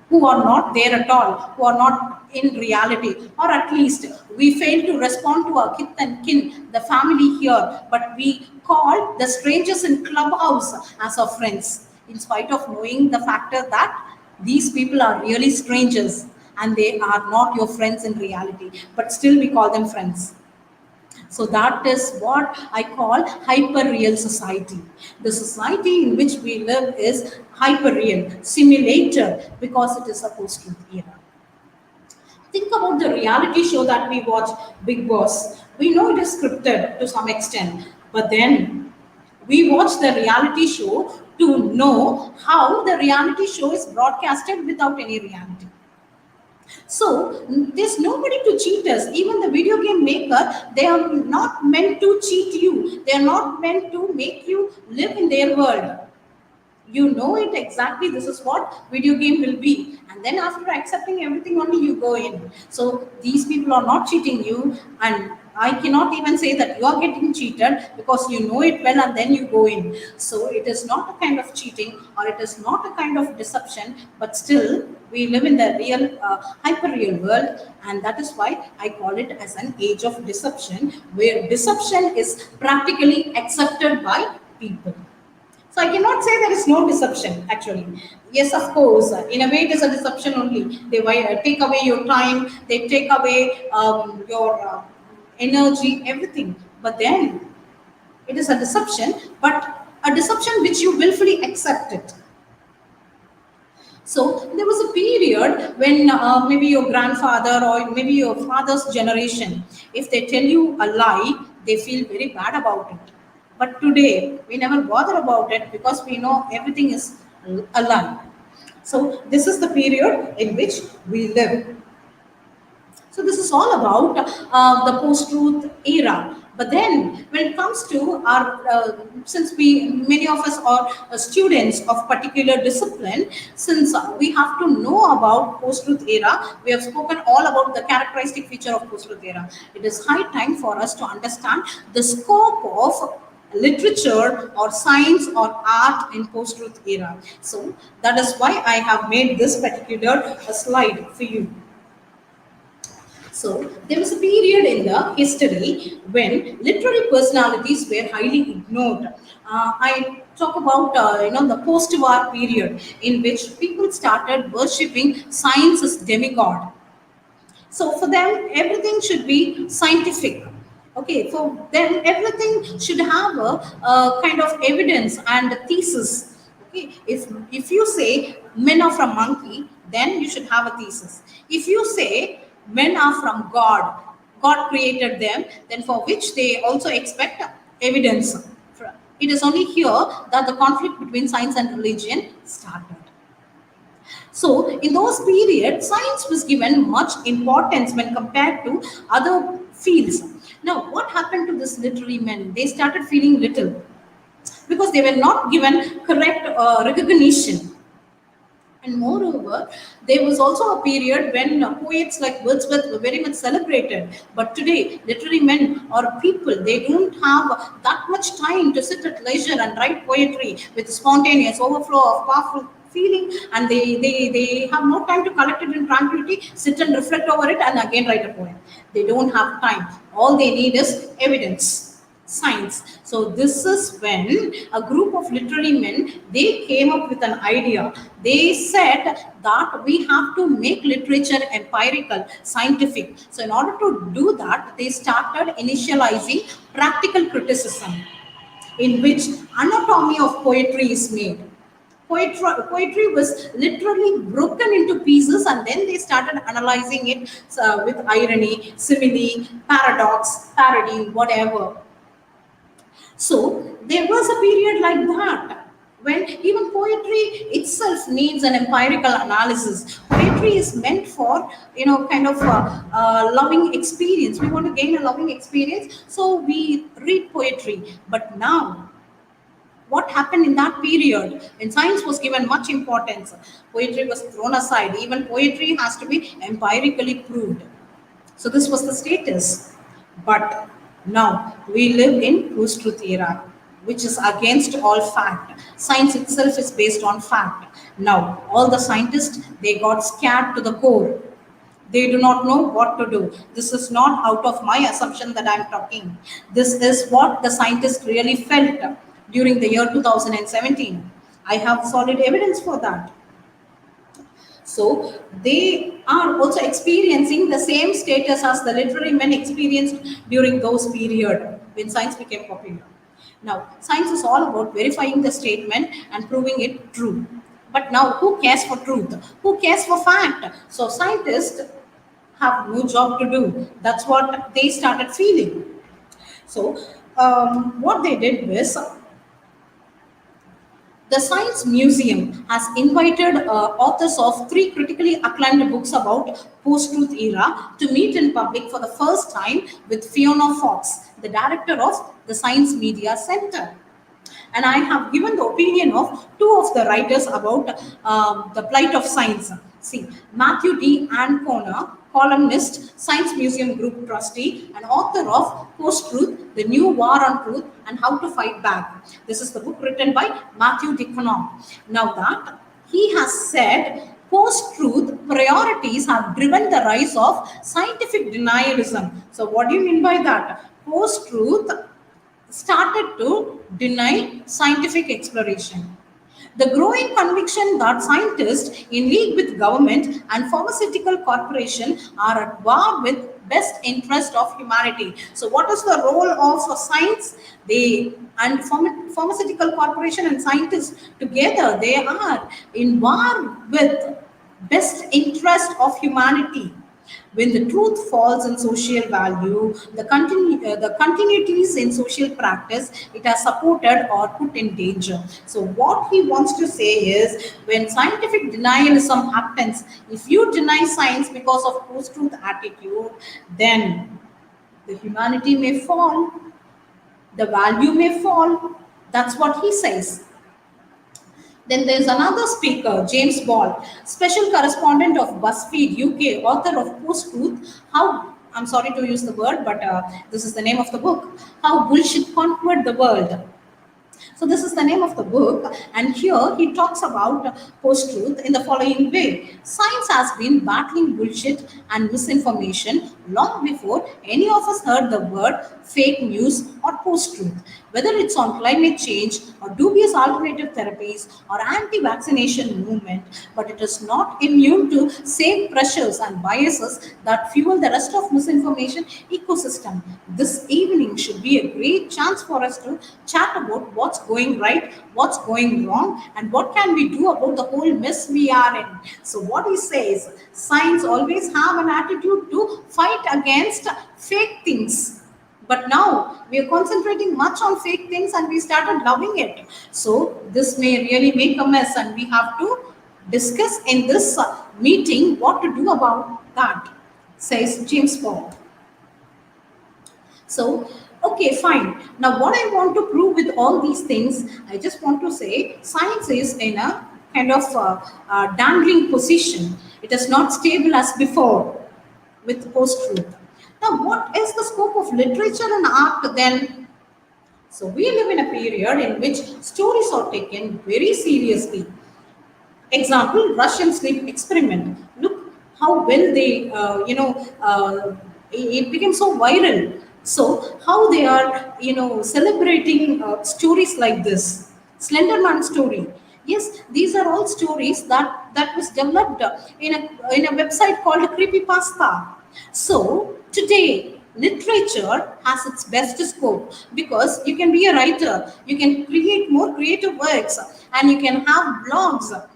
who are not there at all, who are not in reality, or at least we fail to respond to our kith and kin, the family here, but we call the strangers in clubhouse as our friends. in spite of knowing the factor that these people are really strangers and they are not your friends in reality, but still we call them friends. So that is what I call hyper-real society. The society in which we live is hyper-real, simulated, because it is a post-truth era. Think about the reality show that we watch, Big Boss. We know it is scripted to some extent, but then we watch the reality show to know how the reality show is broadcasted without any reality. So there's nobody to cheat us. Even the video game maker, they are not meant to cheat you. They are not meant to make you live in their world. You know it exactly, this is what video game will be, and then after accepting everything only you go in. So these people are not cheating you, and I cannot even say that you are getting cheated, because you know it well and then you go in. So it is not a kind of cheating, or it is not a kind of deception, but still we live in the real hyper real world, and that is why I call it as an age of deception, where deception is practically accepted by people. So I cannot say there is no deception actually. Yes, of course, in a way it is a deception only. They take away your time, they take away your energy, everything. But then it is a deception, but a deception which you willfully accept it. So there was a period when maybe your grandfather or maybe your father's generation, if they tell you a lie, they feel very bad about it. But today, we never bother about it because we know everything is a lie. So this is the period in which we live. So this is all about the post-truth era. But then, when it comes to our, since many of us are students of particular discipline, since we have to know about post-truth era, we have spoken all about the characteristic feature of post-truth era. It is high time for us to understand the scope of literature or science or art in post-truth era. So that is why I have made this particular slide for you. So there was a period in the history when literary personalities were highly ignored. I talk about the post-war period in which people started worshipping science as demigod. So for them, everything should be scientific. Okay, for them, everything should have a kind of evidence and a thesis. Okay, if you say men are from monkey, then you should have a thesis. If you say men are from God, God created them, then for which they also expect evidence. It is only here that the conflict between science and religion started. So, in those periods, science was given much importance when compared to other fields. Now, what happened to these literary men? They started feeling little because they were not given correct recognition. And moreover, there was also a period when poets like Wordsworth were very much celebrated. But today, literary men or people, they don't have that much time to sit at leisure and write poetry with spontaneous overflow of powerful feeling, and they have no time to collect it in tranquility, sit and reflect over it, and again write a poem. They don't have time. All they need is evidence. Science. So this is when a group of literary men, they came up with an idea. They said that we have to make literature empirical, scientific. So in order to do that, they started initializing practical criticism, in which anatomy of poetry is made. Poetry was literally broken into pieces, and then they started analyzing it with irony, simile, paradox, parody, whatever. So there was a period like that when even poetry itself needs an empirical analysis. Poetry is meant for kind of loving experience. We want to gain a loving experience, so we read poetry. But now, what happened in that period when science was given much importance, poetry was thrown aside. Even poetry has to be empirically proved. So this was the status. But now we live in post-truth era, which is against all fact. Science itself is based on fact. Now all the scientists, they got scared to the core. They do not know what to do. This is not out of my assumption that I'm talking. This is what the scientists really felt during the year 2017. I have solid evidence for that. So they are also experiencing the same status as the literary men experienced during those period when science became popular. Now, science is all about verifying the statement and proving it true. But now, who cares for truth? Who cares for fact? So scientists have no job to do. That's what they started feeling. So what they did was the Science Museum has invited authors of three critically acclaimed books about post-truth era to meet in public for the first time with Fiona Fox, the director of the Science Media Center. And I have given the opinion of two of the writers about the plight of science. See, Matthew D. Ancona, columnist, Science Museum Group trustee, and author of Post Truth, The New War on Truth and How to Fight Back. This is the book written by Matthew D. Ancona. Now that he has said post-truth priorities have driven the rise of scientific denialism. So what do you mean by that? Post-truth started to deny scientific exploration. The growing conviction that scientists in league with government and pharmaceutical corporation are at war with best interest of humanity. So what is the role of science? They and pharmaceutical corporation and scientists together, they are in war with best interest of humanity. When the truth falls in social value, the continuities in social practice, it has supported or put in danger. So what he wants to say is, when scientific denialism happens, if you deny science because of post-truth attitude, then the humanity may fall, the value may fall. That's what he says. Then there's another speaker, James Ball, special correspondent of BuzzFeed UK, author of Post Truth, How, I'm sorry to use the word, but this is the name of the book, How Bullshit Conquered the World. So this is the name of the book, and here he talks about post-truth in the following way. Science has been battling bullshit and misinformation long before any of us heard the word fake news or post-truth. Whether it's on climate change or dubious alternative therapies or anti-vaccination movement, but it is not immune to same pressures and biases that fuel the rest of misinformation ecosystem. This evening should be a great chance for us to chat about what's going right, what's going wrong, and what can we do about the whole mess we are in. So what he says, science always have an attitude to fight against fake things. But now we are concentrating much on fake things and we started loving it. So this may really make a mess, and we have to discuss in this meeting what to do about that, says James Bond. So, okay, fine. Now, what I want to prove with all these things, I just want to say science is in a kind of dangling position. It is not stable as before with post-truth. Now, what is the scope of literature and art then? So, we live in a period in which stories are taken very seriously. Example, Russian sleep experiment. Look how well they, it became so viral. So how they are, celebrating stories like this. Slenderman story. Yes, these are all stories that was developed in a website called Creepypasta. So today, literature has its best scope because you can be a writer, you can create more creative works, and you can have blogs.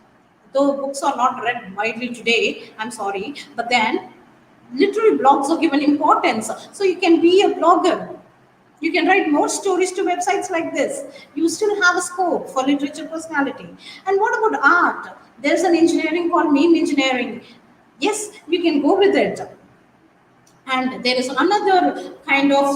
Though books are not read widely today, I'm sorry, but then literary blogs are given importance. So you can be a blogger. You can write more stories to websites like this. You still have a scope for literature personality. And what about art? There's an engineering called meme engineering. Yes, you can go with it. And there is another kind of,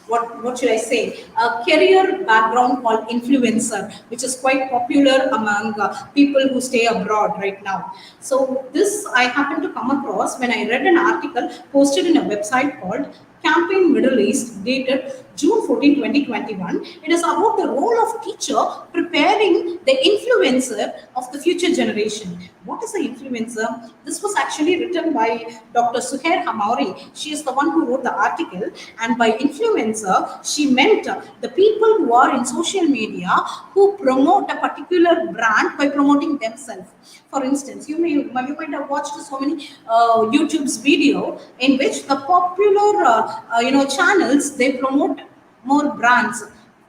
what should I say, a career background called influencer, which is quite popular among people who stay abroad right now. So this I happened to come across when I read an article posted in a website called Campaign Middle East, dated June 14, 2021. It is about the role of teacher preparing the influencer of the future generation. What is the influencer? This was actually written by Dr. Suhair Hamauri. She is the one who wrote the article. And by influencer, influencer, she meant the people who are in social media who promote a particular brand by promoting themselves. For instance, you might have watched so many YouTube's video in which the popular channels, they promote more brands,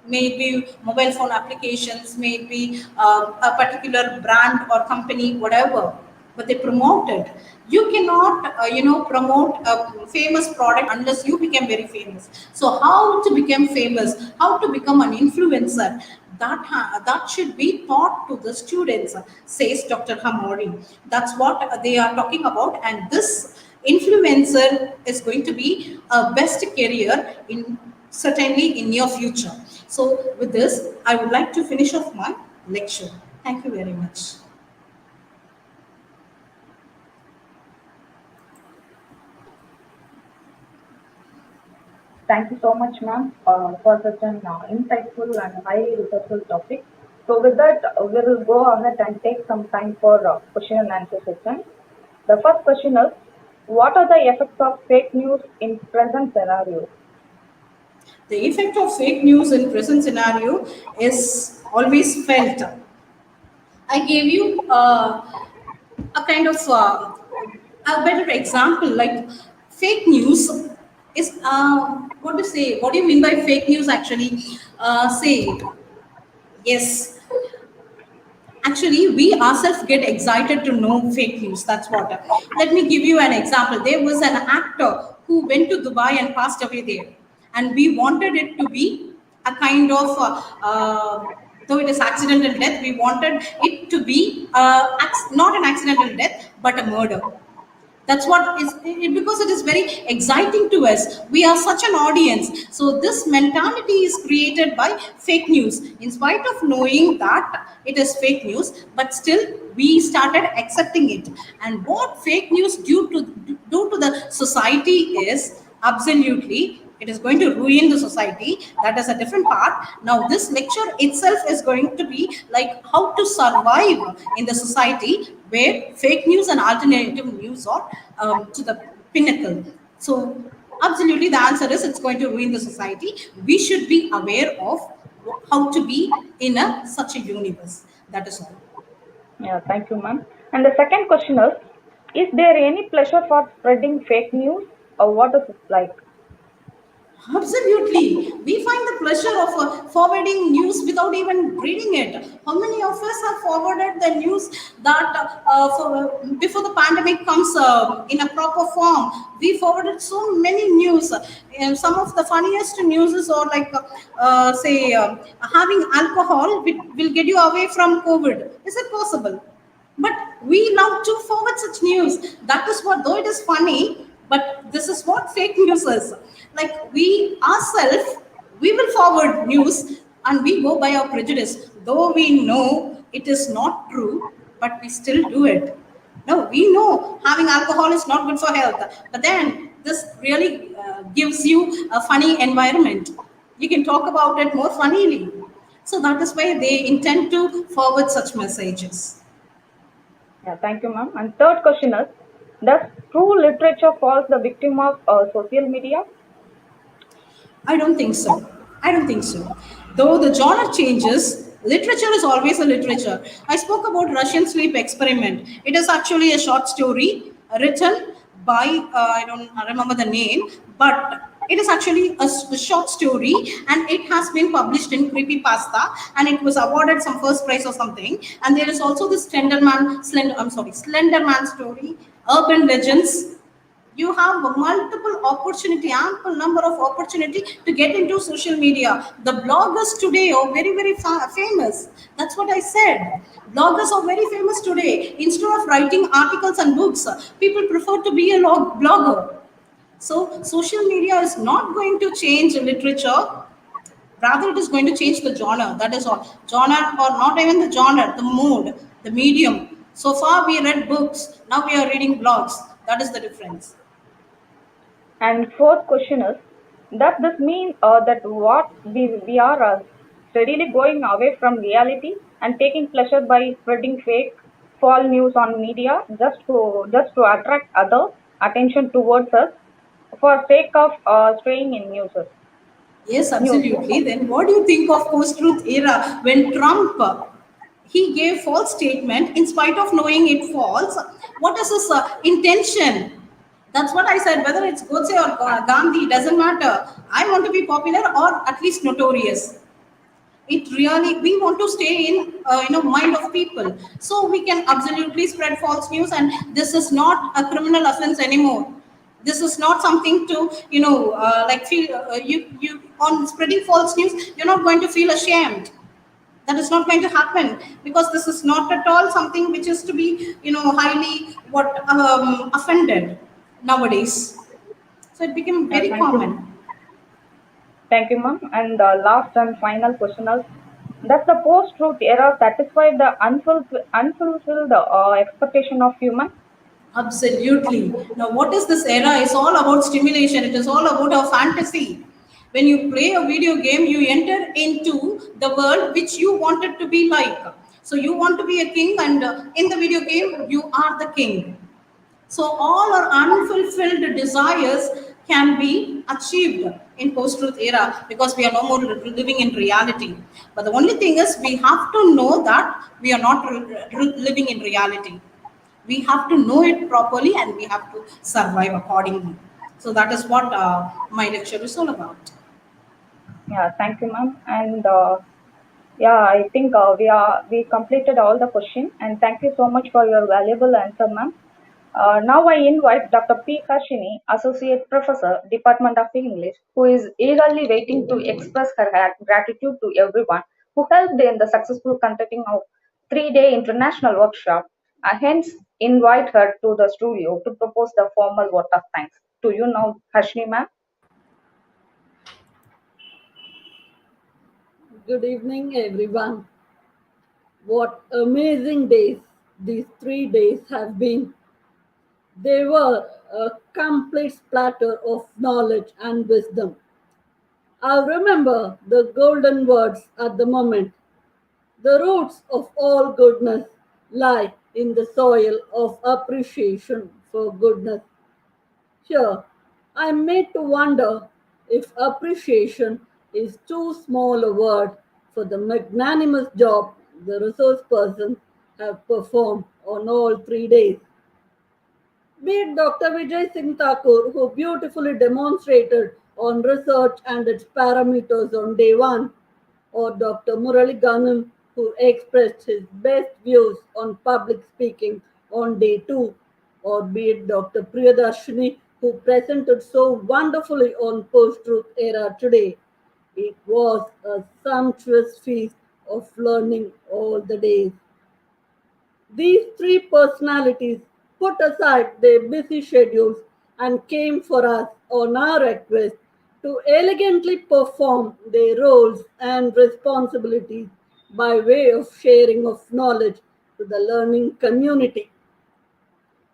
maybe mobile phone applications, maybe a particular brand or company, whatever, but they promote it. You cannot promote a famous product unless you become very famous. So how to become famous, how to become an influencer, that should be taught to the students, says Dr. Hamori. That's what they are talking about, and this influencer is going to be a best career in certainly in near future. So with this, I would like to finish off my lecture. Thank you very much. Thank you so much, ma'am, for such an insightful and highly researchable topic. So, with that, we will go ahead and take some time for question and answer session. The first question is, what are the effects of fake news in present scenario? The effect of fake news in present scenario is always felt. I gave you a kind of a better example, like fake news is what to say. What do you mean by fake news? Actually, say yes. Actually, we ourselves get excited to know fake news. That's what. Let me give you an example. There was an actor who went to Dubai and passed away there, and we wanted it to be a kind of, though it is accidental death, we wanted it to be not an accidental death, but a murder. That's what is because it is very exciting to us. We are such an audience, so this mentality is created by fake news. In spite of knowing that it is fake news, but still we started accepting it. And what fake news do to the society is, absolutely, it is going to ruin the society. That is a different part. Now this lecture itself is going to be like how to survive in the society where fake news and alternative news are to the pinnacle. So absolutely the answer is it's going to ruin the society. We should be aware of how to be in such a universe. That is all. Yeah, thank you, ma'am. And the second question is there any pleasure for spreading fake news, or what is it like? Absolutely. We find the pleasure of forwarding news without even reading it. How many of us have forwarded the news that before the pandemic comes in a proper form? We forwarded so many news. And some of the funniest news are like, say, having alcohol will get you away from COVID. Is it possible? But we love to forward such news. That is what, though it is funny, but this is what fake news is. Like we ourselves, we will forward news and we go by our prejudice. Though we know it is not true, but we still do it. No, we know having alcohol is not good for health, but then this really gives you a funny environment. You can talk about it more funnily. So that is why they intend to forward such messages. Yeah, thank you, ma'am. And third question is, does true literature falls the victim of social media? I don't think so. I don't think so. Though the genre changes, literature is always a literature. I spoke about Russian sleep experiment. It is actually a short story written by I remember the name, but it is actually a short story, and it has been published in Creepypasta, and it was awarded some first prize or something. And there is also this Slenderman story, Urban Legends. You have multiple opportunity, ample number of opportunity to get into social media. The bloggers today are very very famous. That's what I said. Bloggers are very famous today. Instead of writing articles and books, people prefer to be a blogger. So social media is not going to change literature, rather it is going to change the genre. That is all. Genre, or not even the genre, the mood, the medium. So far we read books, now we are reading blogs. That is the difference. And fourth question is, does this mean that what we are steadily going away from reality and taking pleasure by spreading fake, false news on media just to attract other attention towards us for sake of staying in news? Yes, News. absolutely. Then what do you think of post-truth era when Trump he gave false statement in spite of knowing it false? What is his intention? That's what I said. Whether it's Godse or Gandhi doesn't matter. I want to be popular or at least notorious. It really we want to stay in mind of people, so we can absolutely spread false news, and this is not a criminal offense anymore. This is not something to like feel you on spreading false news you're not going to feel ashamed. That is not going to happen, because this is not at all something which is to be highly what offended nowadays. So it became Yeah, very thank you. common. Thank you, ma'am. And the last and final question is, does the post-truth era satisfy the unfulfilled expectation of human? Absolutely. Now, what is this era? It's all about stimulation. It is all about our fantasy. When you play a video game, you enter into the world which you wanted to be like. So you want to be a king, and in the video game, you are the king. So all our unfulfilled desires can be achieved in post-truth era, because we are no more living in reality. But the only thing is, we have to know that we are not living in reality. We have to know it properly, and we have to survive accordingly. So that is what my lecture is all about. Yeah, thank you, ma'am. And yeah, I think we completed all the question. And thank you so much for your valuable answer, ma'am. Now I invite Dr. P. Kashini, Associate Professor, Department of English, who is eagerly waiting to express her gratitude to everyone who helped in the successful conducting of three-day international workshop. I hence invite her to the studio to propose the formal vote of thanks. Do you know, Kashini, ma'am? Good evening, everyone. What amazing days these 3 days have been. They were a complete splatter of knowledge and wisdom. I'll remember the golden words at the moment. The roots of all goodness lie in the soil of appreciation for goodness. Here, I'm made to wonder if appreciation is too small a word for the magnanimous job the resource persons have performed on all 3 days. Be it Dr. Vijay Singh Thakur, who beautifully demonstrated on research and its parameters on day one, or Dr. Murali Ganam, who expressed his best views on public speaking on day two, or be it Dr. Priya Dashney, who presented so wonderfully on post truth era today. It was a sumptuous feast of learning all the days. These three personalities put aside their busy schedules and came for us on our request to elegantly perform their roles and responsibilities by way of sharing of knowledge to the learning community.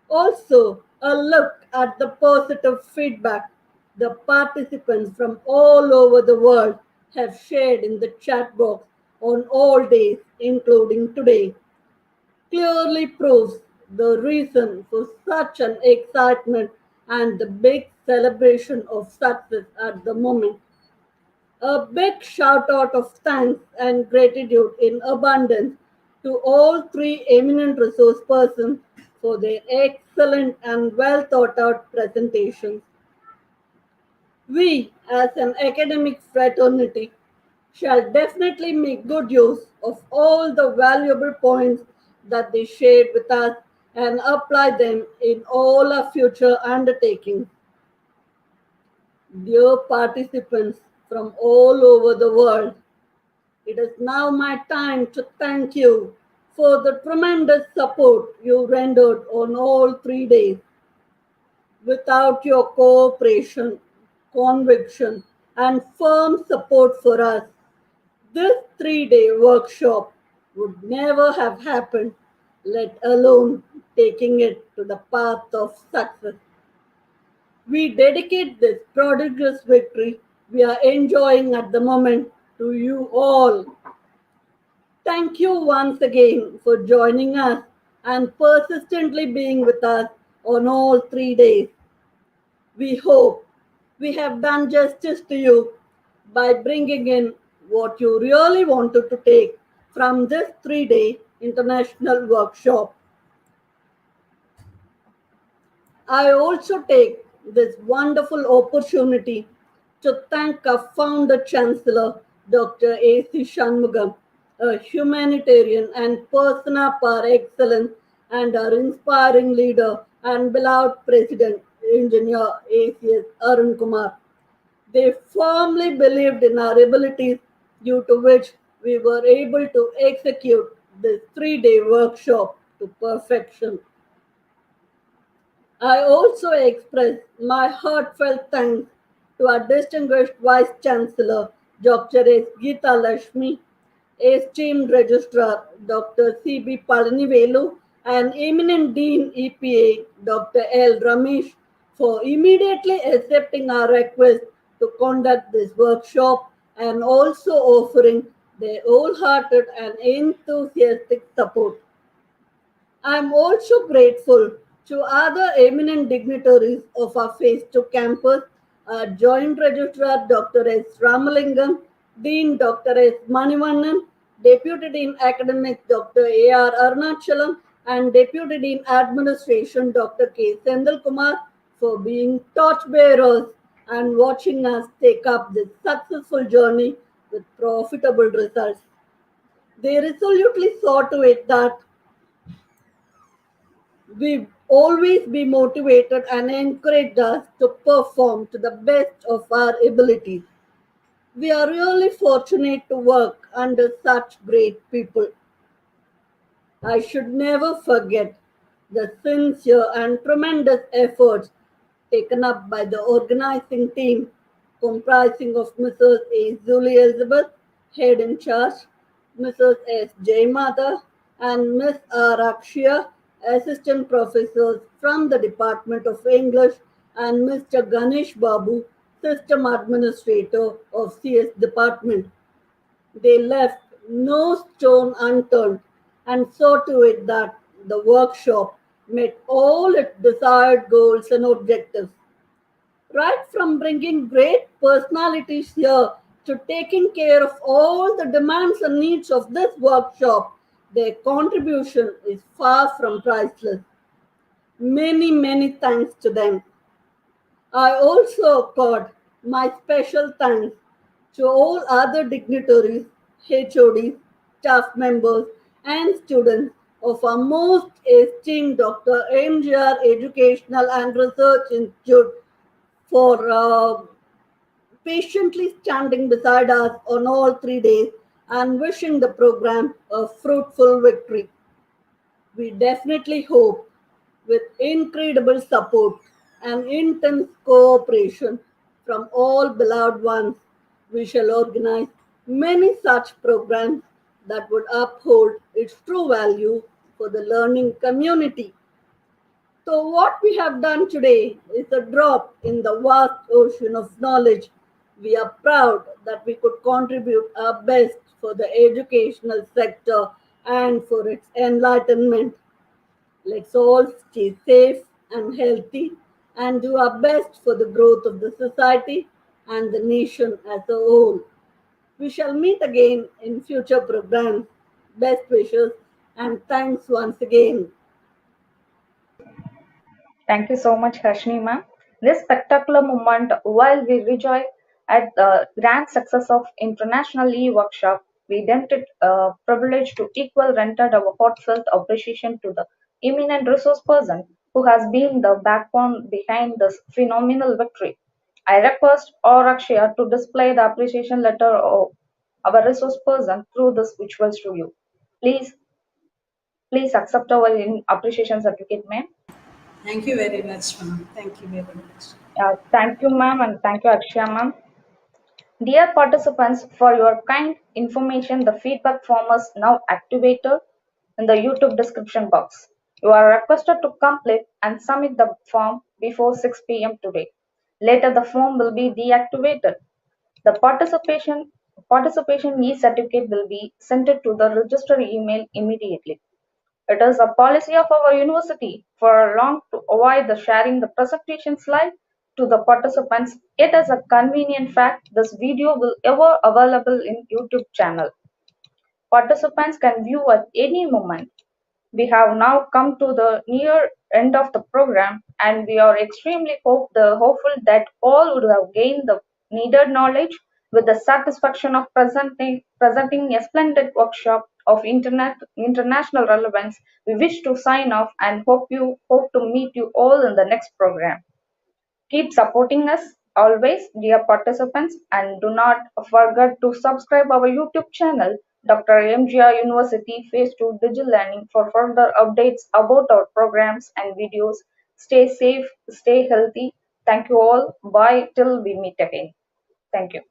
Also, a look at the positive feedback the participants from all over the world have shared in the chat box on all days, including today, clearly proves the reason for such an excitement and the big celebration of success at the moment. A big shout out of thanks and gratitude in abundance to all three eminent resource persons for their excellent and well thought out presentations. We, as an academic fraternity, shall definitely make good use of all the valuable points that they shared with us and apply them in all our future undertakings. Dear participants from all over the world, it is now my time to thank you for the tremendous support you rendered on all 3 days. Without your cooperation, conviction, and firm support for us, this 3 day workshop would never have happened, let alone taking it to the path of success. We dedicate this prodigious victory we are enjoying at the moment to you all. Thank you once again for joining us and persistently being with us on all 3 days. We hope we have done justice to you by bringing in what you really wanted to take from this 3-day international workshop. I also take this wonderful opportunity to thank our founder chancellor, Dr. A.C. Shanmugam, a humanitarian and persona par excellence, and our inspiring leader and beloved president, engineer A.C.S. Arun Kumar. They firmly believed in our abilities, due to which we were able to execute this 3-day workshop to perfection. I also express my heartfelt thanks to our distinguished Vice Chancellor, Dr. S. Geeta Lakshmi, esteemed Registrar, Dr. C.B. Palanivelu, and Eminent Dean EPA, Dr. L. Ramesh, for immediately accepting our request to conduct this workshop and also offering their wholehearted and enthusiastic support. I am also grateful to other eminent dignitaries of our Phase 2 campus, our Joint Registrar Dr. S. Ramalingam, Dean Dr. S. Manivannan, Deputy Dean Academics Dr. A.R. Arunachalam, and Deputy Dean Administration Dr. K. Sendal Kumar for being torchbearers and watching us take up this successful journey with profitable results. They resolutely saw to it that we always be motivated and encouraged us to perform to the best of our abilities. We are really fortunate to work under such great people. I should never forget the sincere and tremendous efforts taken up by the organizing team comprising of Mrs. A. Zuli Elizabeth, head in charge, Mrs. S. Jayamata, and Miss R. Akshya, assistant professors from the Department of English, and Mr. Ganesh Babu, system administrator of CS department. They left no stone unturned and saw to it that the workshop met all its desired goals and objectives. Right from bringing great personalities here to taking care of all the demands and needs of this workshop, their contribution is far from priceless. Many, many thanks to them. I also accord my special thanks to all other dignitaries, HODs, staff members, and students of our most esteemed Dr.MGR Educational and Research Institute for patiently standing beside us on all 3 days and wishing the program a fruitful victory. We definitely hope, with incredible support and intense cooperation from all beloved ones, we shall organize many such programs that would uphold its true value for the learning community. So, what we have done today is a drop in the vast ocean of knowledge. We are proud that we could contribute our best for the educational sector and for its enlightenment. Let's all stay safe and healthy and do our best for the growth of the society and the nation as a whole. We shall meet again in future programs. Best wishes and thanks once again. Thank you so much, Harshni ma'am. This spectacular moment, while we rejoice at the grand success of International E-Workshop, we deemed it a privilege to equal rendered our heartfelt appreciation to the eminent resource person who has been the backbone behind this phenomenal victory. I request Auraksha to display the appreciation letter of our resource person through this visual studio. Please, please accept our appreciation certificate, ma'am. Thank you very much, ma'am. Thank you very much. Thank you, ma'am, and thank you, Akshaya, ma'am. Dear participants, for your kind information, the feedback form is now activated in the YouTube description box. You are requested to complete and submit the form before 6 p.m. today. Later, the form will be deactivated. The participation e-certificate will be sent to the registered email immediately. It is a policy of our university for long to avoid the sharing the presentations live to the participants, yet as a convenient fact, this video will ever available in YouTube channel. Participants can view at any moment. We have now come to the near end of the program, and we are extremely hopeful that all would have gained the needed knowledge with the satisfaction of presenting a splendid workshop of international relevance. We wish to sign off and hope to meet you all in the next program. Keep supporting us always, dear participants, and do not forget to subscribe our YouTube channel, Dr. MGR University Phase 2 Digital Learning, for further updates about our programs and videos. Stay safe, stay healthy. Thank you all. Bye till we meet again. Thank you.